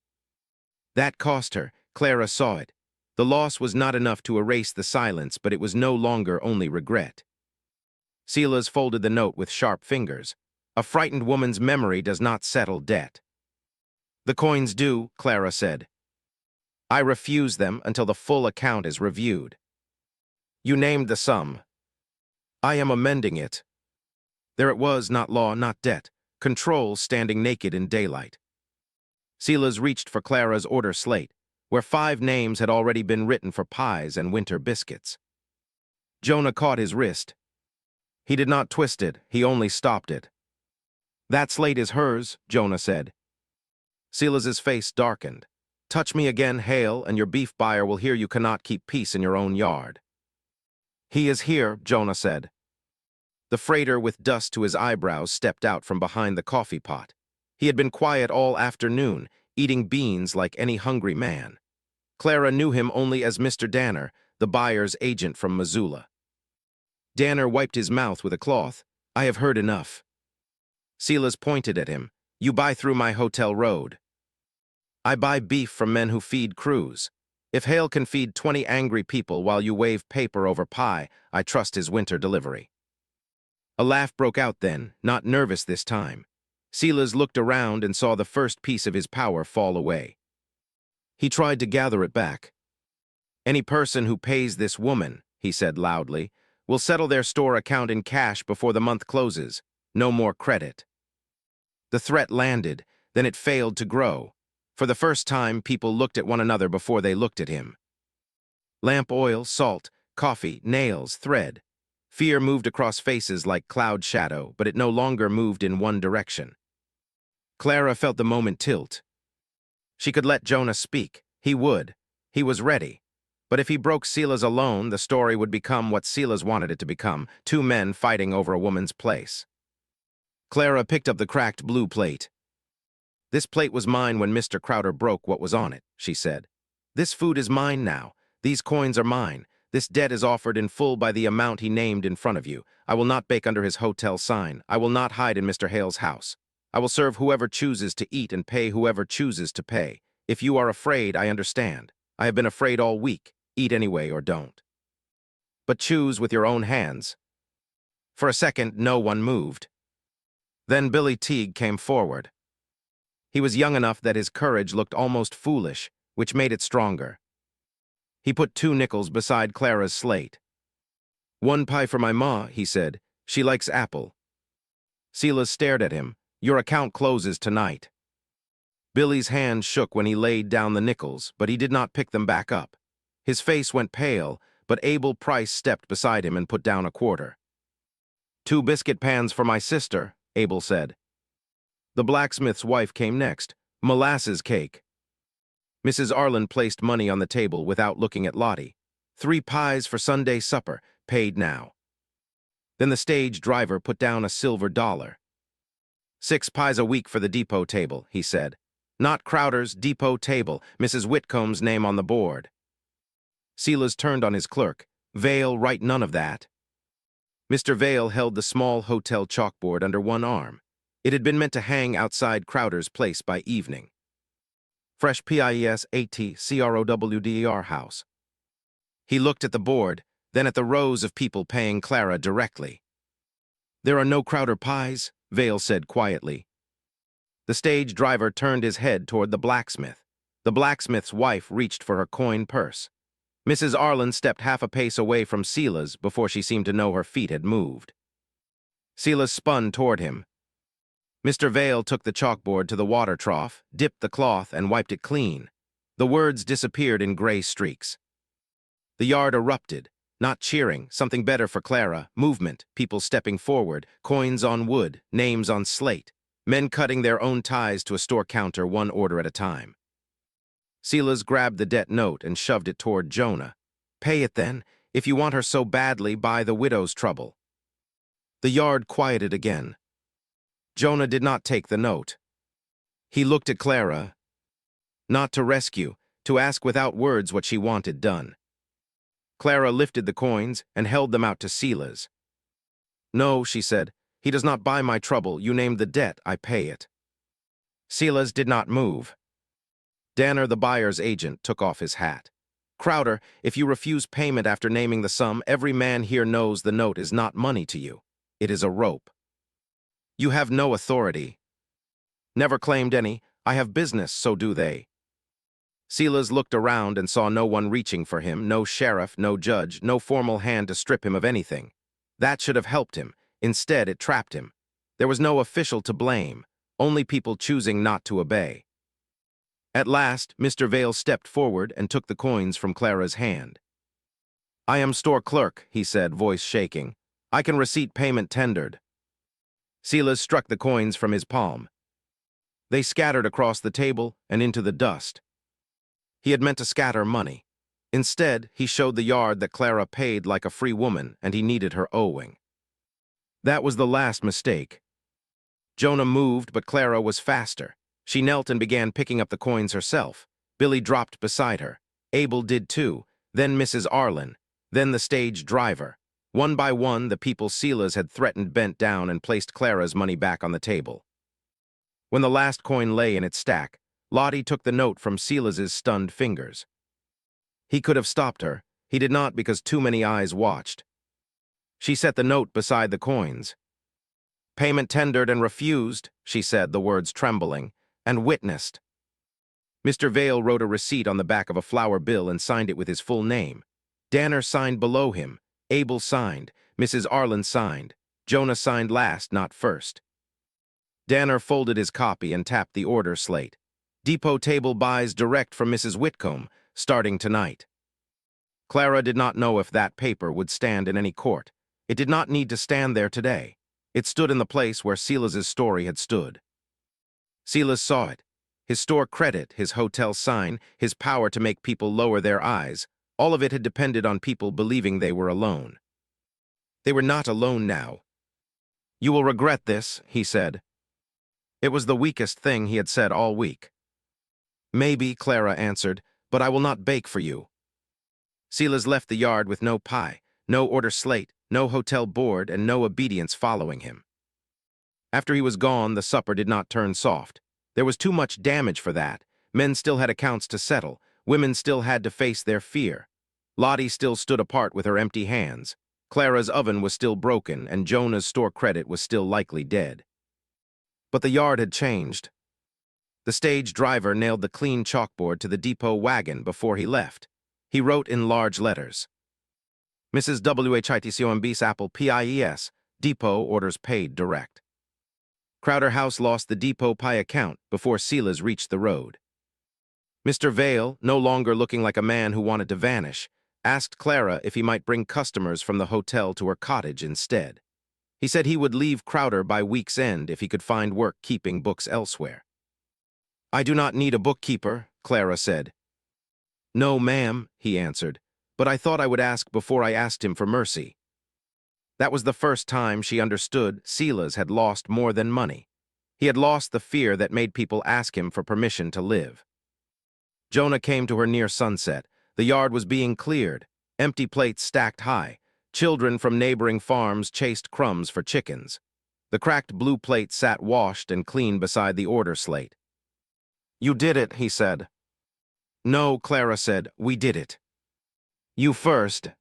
That cost her. Clara saw it. The loss was not enough to erase the silence, but it was no longer only regret. Silas folded the note with sharp fingers. A frightened woman's memory does not settle debt. "The coins do," Clara said. "I refuse them until the full account is reviewed." "You named the sum." "I am amending it." There it was, not law, not debt. Control standing naked in daylight. Silas reached for Clara's order slate, where 5 names had already been written for pies and winter biscuits. Jonah caught his wrist. He did not twist it, he only stopped it. "That slate is hers," Jonah said. Silas's face darkened. "Touch me again, Hale, and your beef buyer will hear you cannot keep peace in your own yard." "He is here," Jonah said. The freighter with dust to his eyebrows stepped out from behind the coffee pot. He had been quiet all afternoon, eating beans like any hungry man. Clara knew him only as Mr. Danner, the buyer's agent from Missoula. Danner wiped his mouth with a cloth. "I have heard enough." Silas pointed at him. "You buy through my hotel road. I buy beef from men who feed crews. If Hale can feed 20 angry people while you wave paper over pie, I trust his winter delivery." A laugh broke out then, not nervous this time. Silas looked around and saw the first piece of his power fall away. He tried to gather it back. "Any person who pays this woman," he said loudly, "will settle their store account in cash before the month closes. No more credit." The threat landed, then it failed to grow. For the first time, people looked at one another before they looked at him. Lamp oil, salt, coffee, nails, thread. Fear moved across faces like cloud shadow, but it no longer moved in one direction. Clara felt the moment tilt. She could let Jonah speak. He would. He was ready. But if he broke Silas alone, the story would become what Silas wanted it to become, two men fighting over a woman's place. Clara picked up the cracked blue plate. "This plate was mine when Mr. Crowder broke what was on it," she said. "This food is mine now. These coins are mine. This debt is offered in full by the amount he named in front of you. I will not bake under his hotel sign. I will not hide in Mr. Hale's house. I will serve whoever chooses to eat and pay whoever chooses to pay. If you are afraid, I understand. I have been afraid all week. Eat anyway or don't. But choose with your own hands." For a second, no one moved. Then Billy Teague came forward. He was young enough that his courage looked almost foolish, which made it stronger. He put 2 nickels beside Clara's slate. "1 pie for my ma," he said. "She likes apple." Silas stared at him. "Your account closes tonight." Billy's hand shook when he laid down the nickels, but he did not pick them back up. His face went pale, but Abel Price stepped beside him and put down a quarter. "2 biscuit pans for my sister," Abel said. The blacksmith's wife came next. "Molasses cake." Mrs. Arlen placed money on the table without looking at Lottie. 3 pies for Sunday supper, paid now. Then the stage driver put down a silver dollar. 6 pies a week for the depot table, he said. "Not Crowder's, depot table, Mrs. Whitcomb's name on the board." Silas turned on his clerk. "Vale, write none of that." Mr. Vale held the small hotel chalkboard under one arm. It had been meant to hang outside Crowder's place by evening. Fresh PIES-AT-CROWDER house. He looked at the board, then at the rows of people paying Clara directly. "There are no Crowder pies," Vale said quietly. The stage driver turned his head toward the blacksmith. The blacksmith's wife reached for her coin purse. Mrs. Arlen stepped half a pace away from Silas before she seemed to know her feet had moved. Silas spun toward him. Mr. Vale took the chalkboard to the water trough, dipped the cloth, and wiped it clean. The words disappeared in gray streaks. The yard erupted, not cheering, something better for Clara, movement, people stepping forward, coins on wood, names on slate, men cutting their own ties to a store counter 1 order at a time. Silas grabbed the debt note and shoved it toward Jonah. "Pay it then. If you want her so badly, buy the widow's trouble." The yard quieted again. Jonah did not take the note. He looked at Clara. Not to rescue, to ask without words what she wanted done. Clara lifted the coins and held them out to Silas. "No," she said, "he does not buy my trouble. You named the debt, I pay it." Silas did not move. Danner, the buyer's agent, took off his hat. "Crowder, if you refuse payment after naming the sum, every man here knows the note is not money to you. It is a rope. You have no authority." "Never claimed any. I have business, so do they." Silas looked around and saw no one reaching for him, no sheriff, no judge, no formal hand to strip him of anything. That should have helped him. Instead, it trapped him. There was no official to blame, only people choosing not to obey. At last, Mr. Vale stepped forward and took the coins from Clara's hand. "I am store clerk," he said, voice shaking. "I can receipt payment tendered." Silas struck the coins from his palm. They scattered across the table and into the dust. He had meant to scatter money. Instead, he showed the yard that Clara paid like a free woman and he needed her owing. That was the last mistake. Jonah moved, but Clara was faster. She knelt and began picking up the coins herself. Billy dropped beside her. Abel did too, then Mrs. Arlen, then the stage driver. One by one, the people Silas had threatened bent down and placed Clara's money back on the table. When the last coin lay in its stack, Lottie took the note from Silas's stunned fingers. He could have stopped her. He did not because too many eyes watched. She set the note beside the coins. "Payment tendered and refused," she said, the words trembling, "and witnessed." Mr. Vale wrote a receipt on the back of a flour bill and signed it with his full name. Danner signed below him. Abel signed. Mrs. Arlen signed. Jonah signed last, not first. Danner folded his copy and tapped the order slate. "Depot table buys direct from Mrs. Whitcomb, starting tonight." Clara did not know if that paper would stand in any court. It did not need to stand there today. It stood in the place where Silas's story had stood. Silas saw it. His store credit, his hotel sign, his power to make people lower their eyes, all of it had depended on people believing they were alone. They were not alone now. "You will regret this," he said. It was the weakest thing he had said all week. "Maybe," Clara answered, "but I will not bake for you." Silas left the yard with no pie, no order slate, no hotel board, and no obedience following him. After he was gone, the supper did not turn soft. There was too much damage for that. Men still had accounts to settle. Women still had to face their fear. Lottie still stood apart with her empty hands. Clara's oven was still broken, and Jonah's store credit was still likely dead. But the yard had changed. The stage driver nailed the clean chalkboard to the depot wagon before he left. He wrote in large letters, "Mrs. Whitcomb bis Apple PIES, depot orders paid direct." Crowder House lost the depot pie account before Silas reached the road. Mr. Vale, no longer looking like a man who wanted to vanish, asked Clara if he might bring customers from the hotel to her cottage instead. He said he would leave Crowder by week's end if he could find work keeping books elsewhere. "I do not need a bookkeeper," Clara said. "No, ma'am," he answered, "but I thought I would ask before I asked him for mercy." That was the first time she understood Silas had lost more than money. He had lost the fear that made people ask him for permission to live. Jonah came to her near sunset. The yard was being cleared, empty plates stacked high. Children from neighboring farms chased crumbs for chickens. The cracked blue plate sat washed and clean beside the order slate. "You did it," he said. "No," Clara said, "we did it." "You first."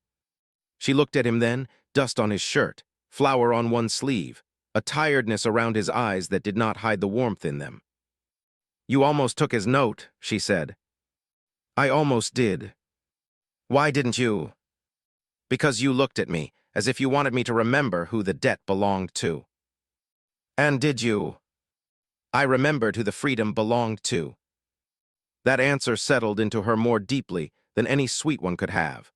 She looked at him then, dust on his shirt, flour on one sleeve, a tiredness around his eyes that did not hide the warmth in them. "You almost took his note," she said. "I almost did." "Why didn't you?" "Because you looked at me, as if you wanted me to remember who the debt belonged to." "And did you?" "I remembered who the freedom belonged to." That answer settled into her more deeply than any sweet one could have.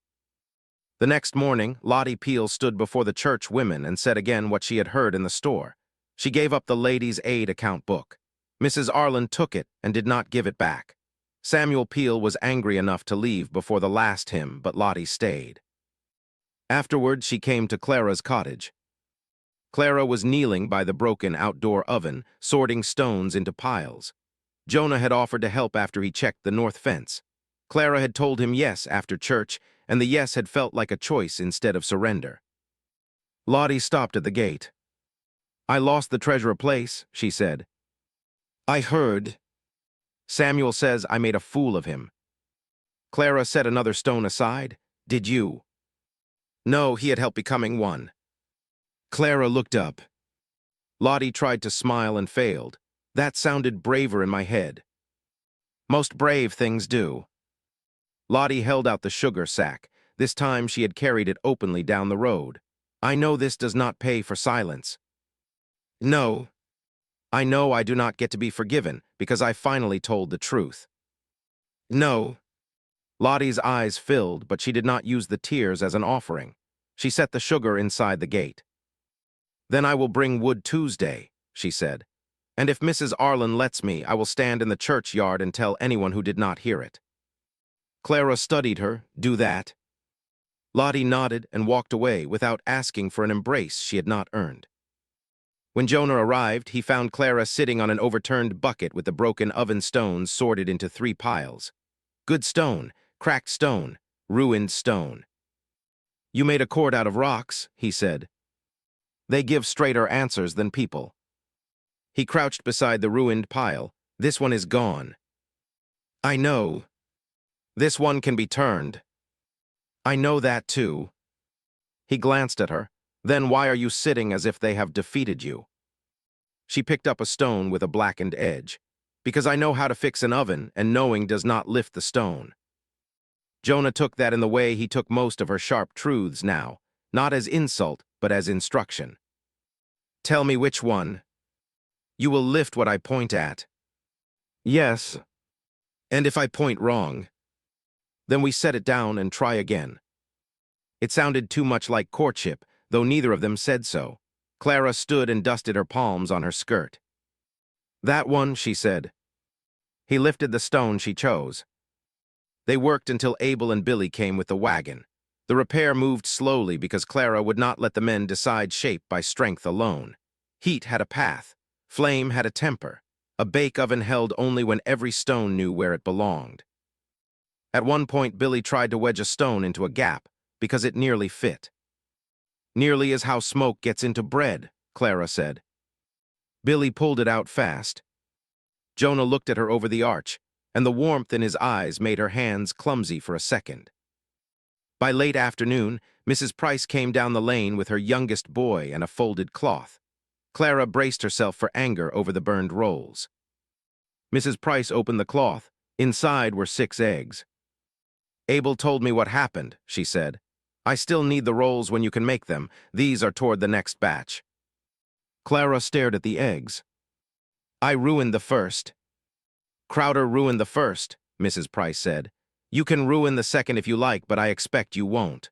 The next morning, Lottie Peel stood before the church women and said again what she had heard in the store. She gave up the ladies' aid account book. Mrs. Arlen took it and did not give it back. Samuel Peel was angry enough to leave before the last hymn, but Lottie stayed. Afterward, she came to Clara's cottage. Clara was kneeling by the broken outdoor oven, sorting stones into piles. Jonah had offered to help after he checked the north fence. Clara had told him yes after church, and the yes had felt like a choice instead of surrender. Lottie stopped at the gate. "I lost the treasure place," she said. "I heard. Samuel says I made a fool of him." Clara set another stone aside. "Did you?" "No, he had helped becoming one." Clara looked up. Lottie tried to smile and failed. That sounded braver in my head. "Most brave things do." Lottie held out the sugar sack. This time she had carried it openly down the road. "I know this does not pay for silence." "No. I know I do not get to be forgiven because I finally told the truth." "No." Lottie's eyes filled, but she did not use the tears as an offering. She set the sugar inside the gate. "Then I will bring wood Tuesday," she said. "And if Mrs. Arlen lets me, I will stand in the churchyard and tell anyone who did not hear it." Clara studied her. Do that. Lottie nodded and walked away without asking for an embrace she had not earned. When Jonah arrived, he found Clara sitting on an overturned bucket with the broken oven stones sorted into 3 piles. Good stone, cracked stone, ruined stone. You made a court out of rocks, he said. They give straighter answers than people. He crouched beside the ruined pile. This one is gone. I know. This one can be turned. I know that too. He glanced at her. Then why are you sitting as if they have defeated you? She picked up a stone with a blackened edge. Because I know how to fix an oven, and knowing does not lift the stone. Jonah took that in the way he took most of her sharp truths now, not as insult, but as instruction. Tell me which one. You will lift what I point at. Yes. And if I point wrong, then we set it down and try again. It sounded too much like courtship, though neither of them said so. Clara stood and dusted her palms on her skirt. That one, she said. He lifted the stone she chose. They worked until Abel and Billy came with the wagon. The repair moved slowly because Clara would not let the men decide shape by strength alone. Heat had a path. Flame had a temper. A bake oven held only when every stone knew where it belonged. At one point, Billy tried to wedge a stone into a gap because it nearly fit. Nearly is how smoke gets into bread, Clara said. Billy pulled it out fast. Jonah looked at her over the arch, and the warmth in his eyes made her hands clumsy for a second. By late afternoon, Mrs. Price came down the lane with her youngest boy and a folded cloth. Clara braced herself for anger over the burned rolls. Mrs. Price opened the cloth. Inside were 6 eggs. Abel told me what happened, she said. I still need the rolls when you can make them. These are toward the next batch. Clara stared at the eggs. I ruined the first. Crowder ruined the first, Mrs. Price said. You can ruin the second if you like, but I expect you won't.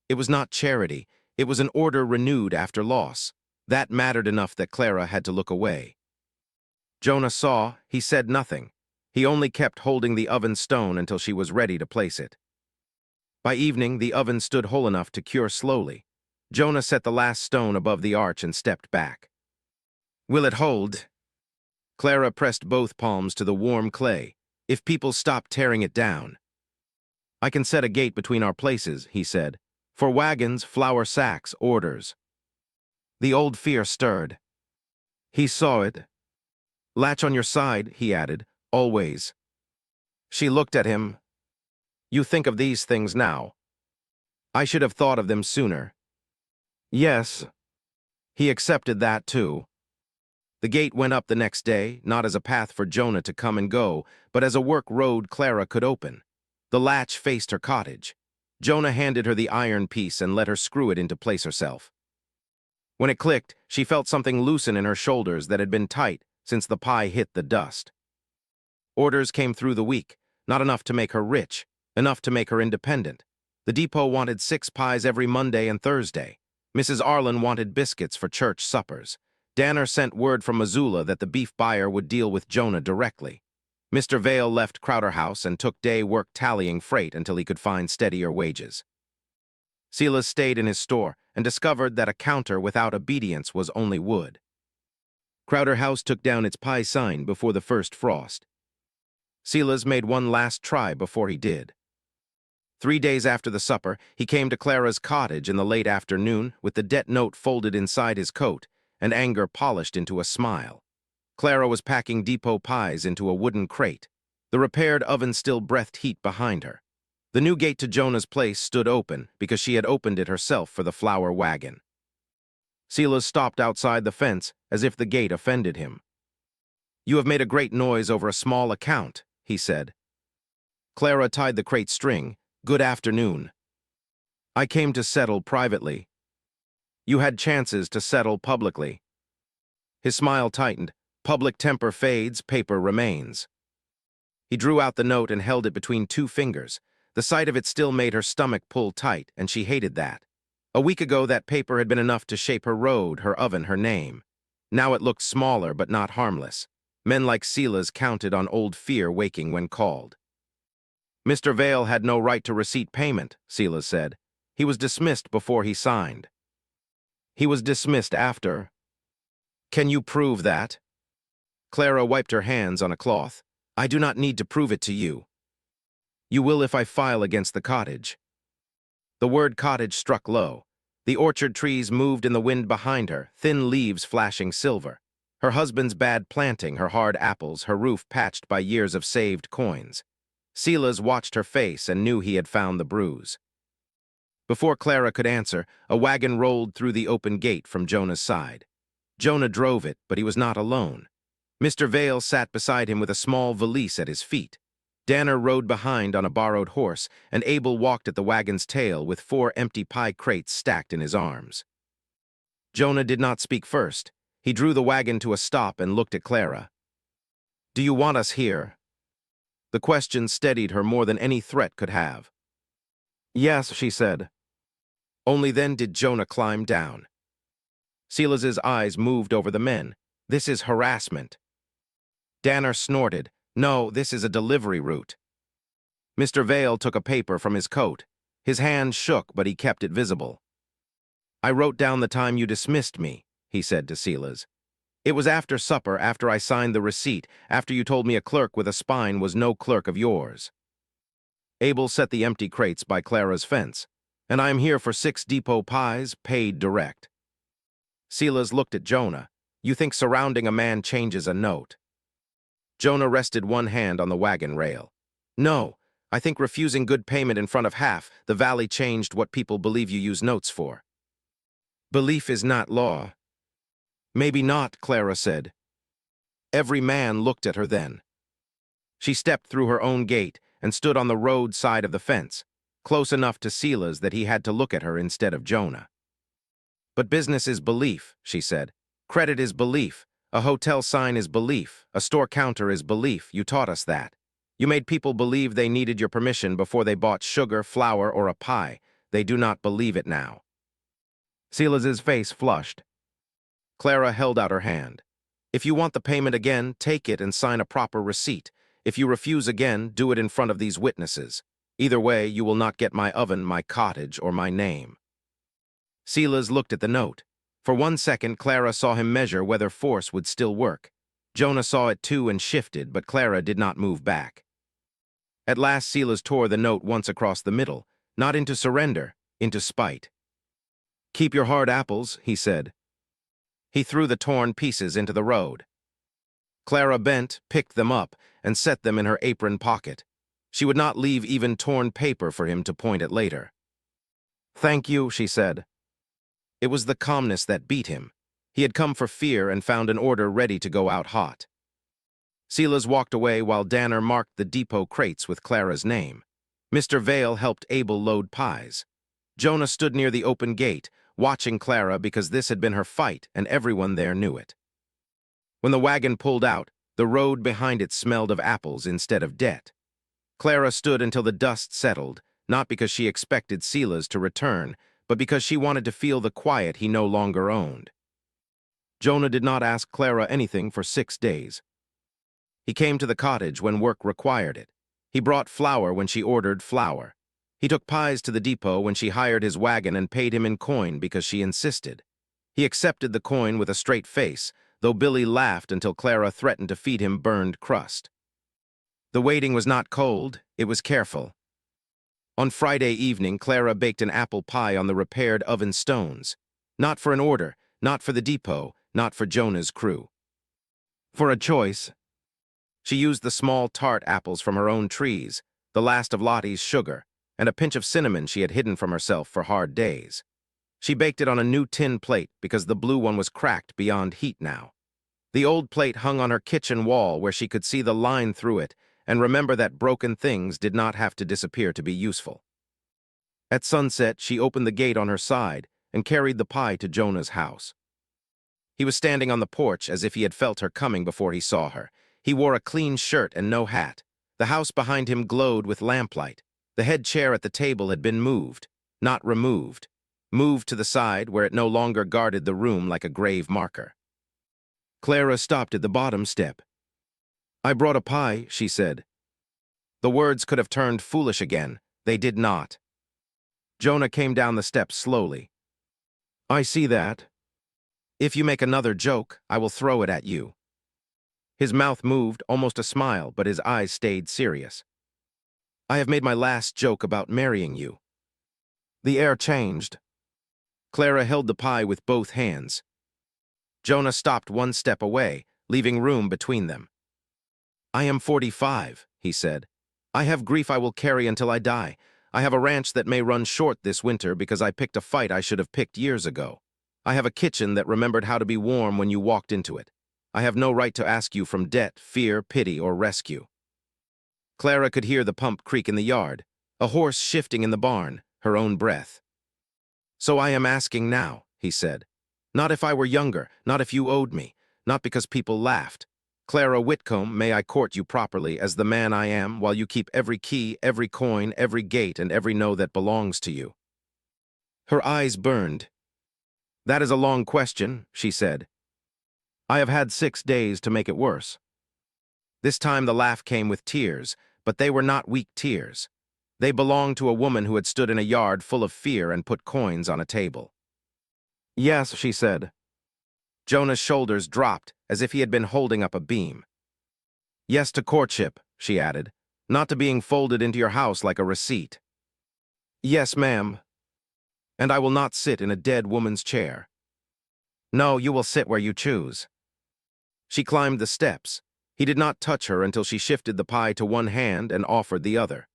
It was not charity. It was an order renewed after loss. That mattered enough that Clara had to look away. Jonah saw. He said nothing. He only kept holding the oven stone until she was ready to place it. By evening, the oven stood whole enough to cure slowly. Jonah set the last stone above the arch and stepped back. Will it hold? Clara pressed both palms to the warm clay. If people stop tearing it down. I can set a gate between our places, he said. For wagons, flour sacks, orders. The old fear stirred. He saw it. Latch on your side, he added, always. She looked at him. You think of these things now. I should have thought of them sooner. Yes. He accepted that too. The gate went up the next day, not as a path for Jonah to come and go, but as a work road Clara could open. The latch faced her cottage. Jonah handed her the iron piece and let her screw it into place herself. When it clicked, she felt something loosen in her shoulders that had been tight since the pie hit the dust. Orders came through the week, not enough to make her rich, enough to make her independent. The depot wanted 6 pies every Monday and Thursday. Mrs. Arlen wanted biscuits for church suppers. Danner sent word from Missoula that the beef buyer would deal with Jonah directly. Mr. Vale left Crowder House and took day work tallying freight until he could find steadier wages. Silas stayed in his store and discovered that a counter without obedience was only wood. Crowder House took down its pie sign before the first frost. Silas made one last try before he did. 3 days after the supper, he came to Clara's cottage in the late afternoon with the debt note folded inside his coat and anger polished into a smile. Clara was packing depot pies into a wooden crate. The repaired oven still breathed heat behind her. The new gate to Jonah's place stood open because she had opened it herself for the flour wagon. Silas stopped outside the fence as if the gate offended him. You have made a great noise over a small account, he said. Clara tied the crate string. Good afternoon. I came to settle privately. You had chances to settle publicly. His smile tightened. Public temper fades, paper remains. He drew out the note and held it between 2 fingers. The sight of it still made her stomach pull tight, and she hated that. A week ago, that paper had been enough to shape her road, her oven, her name. Now it looked smaller but not harmless. Men like Silas counted on old fear waking when called. Mr. Vale had no right to receipt payment, Silas said. He was dismissed before he signed. He was dismissed after. Can you prove that? Clara wiped her hands on a cloth. I do not need to prove it to you. You will if I file against the cottage. The word cottage struck low. The orchard trees moved in the wind behind her, thin leaves flashing silver. Her husband's bad planting, her hard apples, her roof patched by years of saved coins. Silas watched her face and knew he had found the bruise. Before Clara could answer, a wagon rolled through the open gate from Jonah's side. Jonah drove it, but he was not alone. Mr. Vale sat beside him with a small valise at his feet. Danner rode behind on a borrowed horse, and Abel walked at the wagon's tail with 4 empty pie crates stacked in his arms. Jonah did not speak first. He drew the wagon to a stop and looked at Clara. Do you want us here? The question steadied her more than any threat could have. Yes, she said. Only then did Jonah climb down. Silas's eyes moved over the men. This is harassment. Danner snorted. No, this is a delivery route. Mr. Vale took a paper from his coat. His hand shook, but he kept it visible. I wrote down the time you dismissed me, he said to Silas. It was after supper, after I signed the receipt, after you told me a clerk with a spine was no clerk of yours. Abel set the empty crates by Clara's fence. And I am here for 6 depot pies, paid direct. Silas looked at Jonah. You think surrounding a man changes a note. Jonah rested one hand on the wagon rail. No, I think refusing good payment in front of half, the valley changed what people believe you use notes for. Belief is not law. Maybe not, Clara said. Every man looked at her then. She stepped through her own gate and stood on the road side of the fence, close enough to Silas that he had to look at her instead of Jonah. But business is belief, she said. Credit is belief. A hotel sign is belief. A store counter is belief. You taught us that. You made people believe they needed your permission before they bought sugar, flour, or a pie. They do not believe it now. Silas's face flushed. Clara held out her hand. If you want the payment again, take it and sign a proper receipt. If you refuse again, do it in front of these witnesses. Either way, you will not get my oven, my cottage, or my name. Silas looked at the note. For 1 second, Clara saw him measure whether force would still work. Jonah saw it too and shifted, but Clara did not move back. At last, Silas tore the note once across the middle, not into surrender, into spite. Keep your hard apples, he said. He threw the torn pieces into the road. Clara bent, picked them up, and set them in her apron pocket. She would not leave even torn paper for him to point at later. Thank you, she said. It was the calmness that beat him. He had come for fear and found an order ready to go out hot. Silas walked away while Danner marked the depot crates with Clara's name. Mr. Vale helped Abel load pies. Jonah stood near the open gate, watching Clara because this had been her fight and everyone there knew it. When the wagon pulled out, the road behind it smelled of apples instead of debt. Clara stood until the dust settled, not because she expected Silas to return, but because she wanted to feel the quiet he no longer owned. Jonah did not ask Clara anything for 6 days. He came to the cottage when work required it. He brought flour when she ordered flour. He took pies to the depot when she hired his wagon and paid him in coin because she insisted. He accepted the coin with a straight face, though Billy laughed until Clara threatened to feed him burned crust. The waiting was not cold, it was careful. On Friday evening, Clara baked an apple pie on the repaired oven stones. Not for an order, not for the depot, not for Jonah's crew. For a choice. She used the small tart apples from her own trees, the last of Lottie's sugar, and a pinch of cinnamon she had hidden from herself for hard days. She baked it on a new tin plate because the blue one was cracked beyond heat now. The old plate hung on her kitchen wall where she could see the line through it and remember that broken things did not have to disappear to be useful. At sunset, she opened the gate on her side and carried the pie to Jonah's house. He was standing on the porch as if he had felt her coming before he saw her. He wore a clean shirt and no hat. The house behind him glowed with lamplight. The head chair at the table had been moved, not removed, moved to the side where it no longer guarded the room like a grave marker. Clara stopped at the bottom step. I brought a pie, she said. The words could have turned foolish again. They did not. Jonah came down the steps slowly. I see that. If you make another joke, I will throw it at you. His mouth moved, almost a smile, but his eyes stayed serious. I have made my last joke about marrying you. The air changed. Clara held the pie with both hands. Jonah stopped one step away, leaving room between them. I am 45, he said. I have grief I will carry until I die. I have a ranch that may run short this winter because I picked a fight I should have picked years ago. I have a kitchen that remembered how to be warm when you walked into it. I have no right to ask you from debt, fear, pity, or rescue. Clara could hear the pump creak in the yard, a horse shifting in the barn, her own breath. So I am asking now, he said. Not if I were younger, not if you owed me, not because people laughed. Clara Whitcomb, may I court you properly as the man I am while you keep every key, every coin, every gate, and every no that belongs to you. Her eyes burned. That is a long question, she said. I have had 6 days to make it worse. This time the laugh came with tears, but they were not weak tears. They belonged to a woman who had stood in a yard full of fear and put coins on a table. Yes, she said. Jonah's shoulders dropped as if he had been holding up a beam. Yes to courtship, she added, not to being folded into your house like a receipt. Yes, ma'am. And I will not sit in a dead woman's chair. No, you will sit where you choose. She climbed the steps. He did not touch her until she shifted the pie to one hand and offered the other.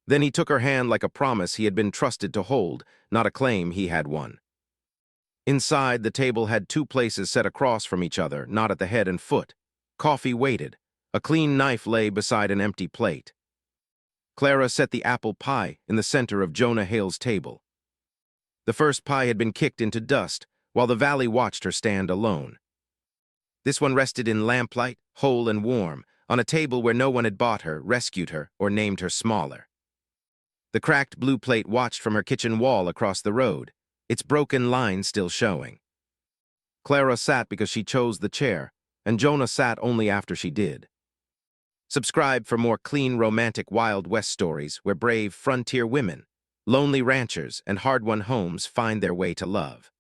Then he took her hand like a promise he had been trusted to hold, not a claim he had won. Inside, the table had 2 places set across from each other, not at the head and foot. Coffee waited. A clean knife lay beside an empty plate. Clara set the apple pie in the center of Jonah Hale's table. The first pie had been kicked into dust, while the valley watched her stand alone. This one rested in lamplight, whole and warm, on a table where no one had bought her, rescued her, or named her smaller. The cracked blue plate watched from her kitchen wall across the road, its broken line still showing. Clara sat because she chose the chair, and Jonah sat only after she did. Subscribe for more clean, romantic Wild West stories where brave frontier women, lonely ranchers, and hard-won homes find their way to love.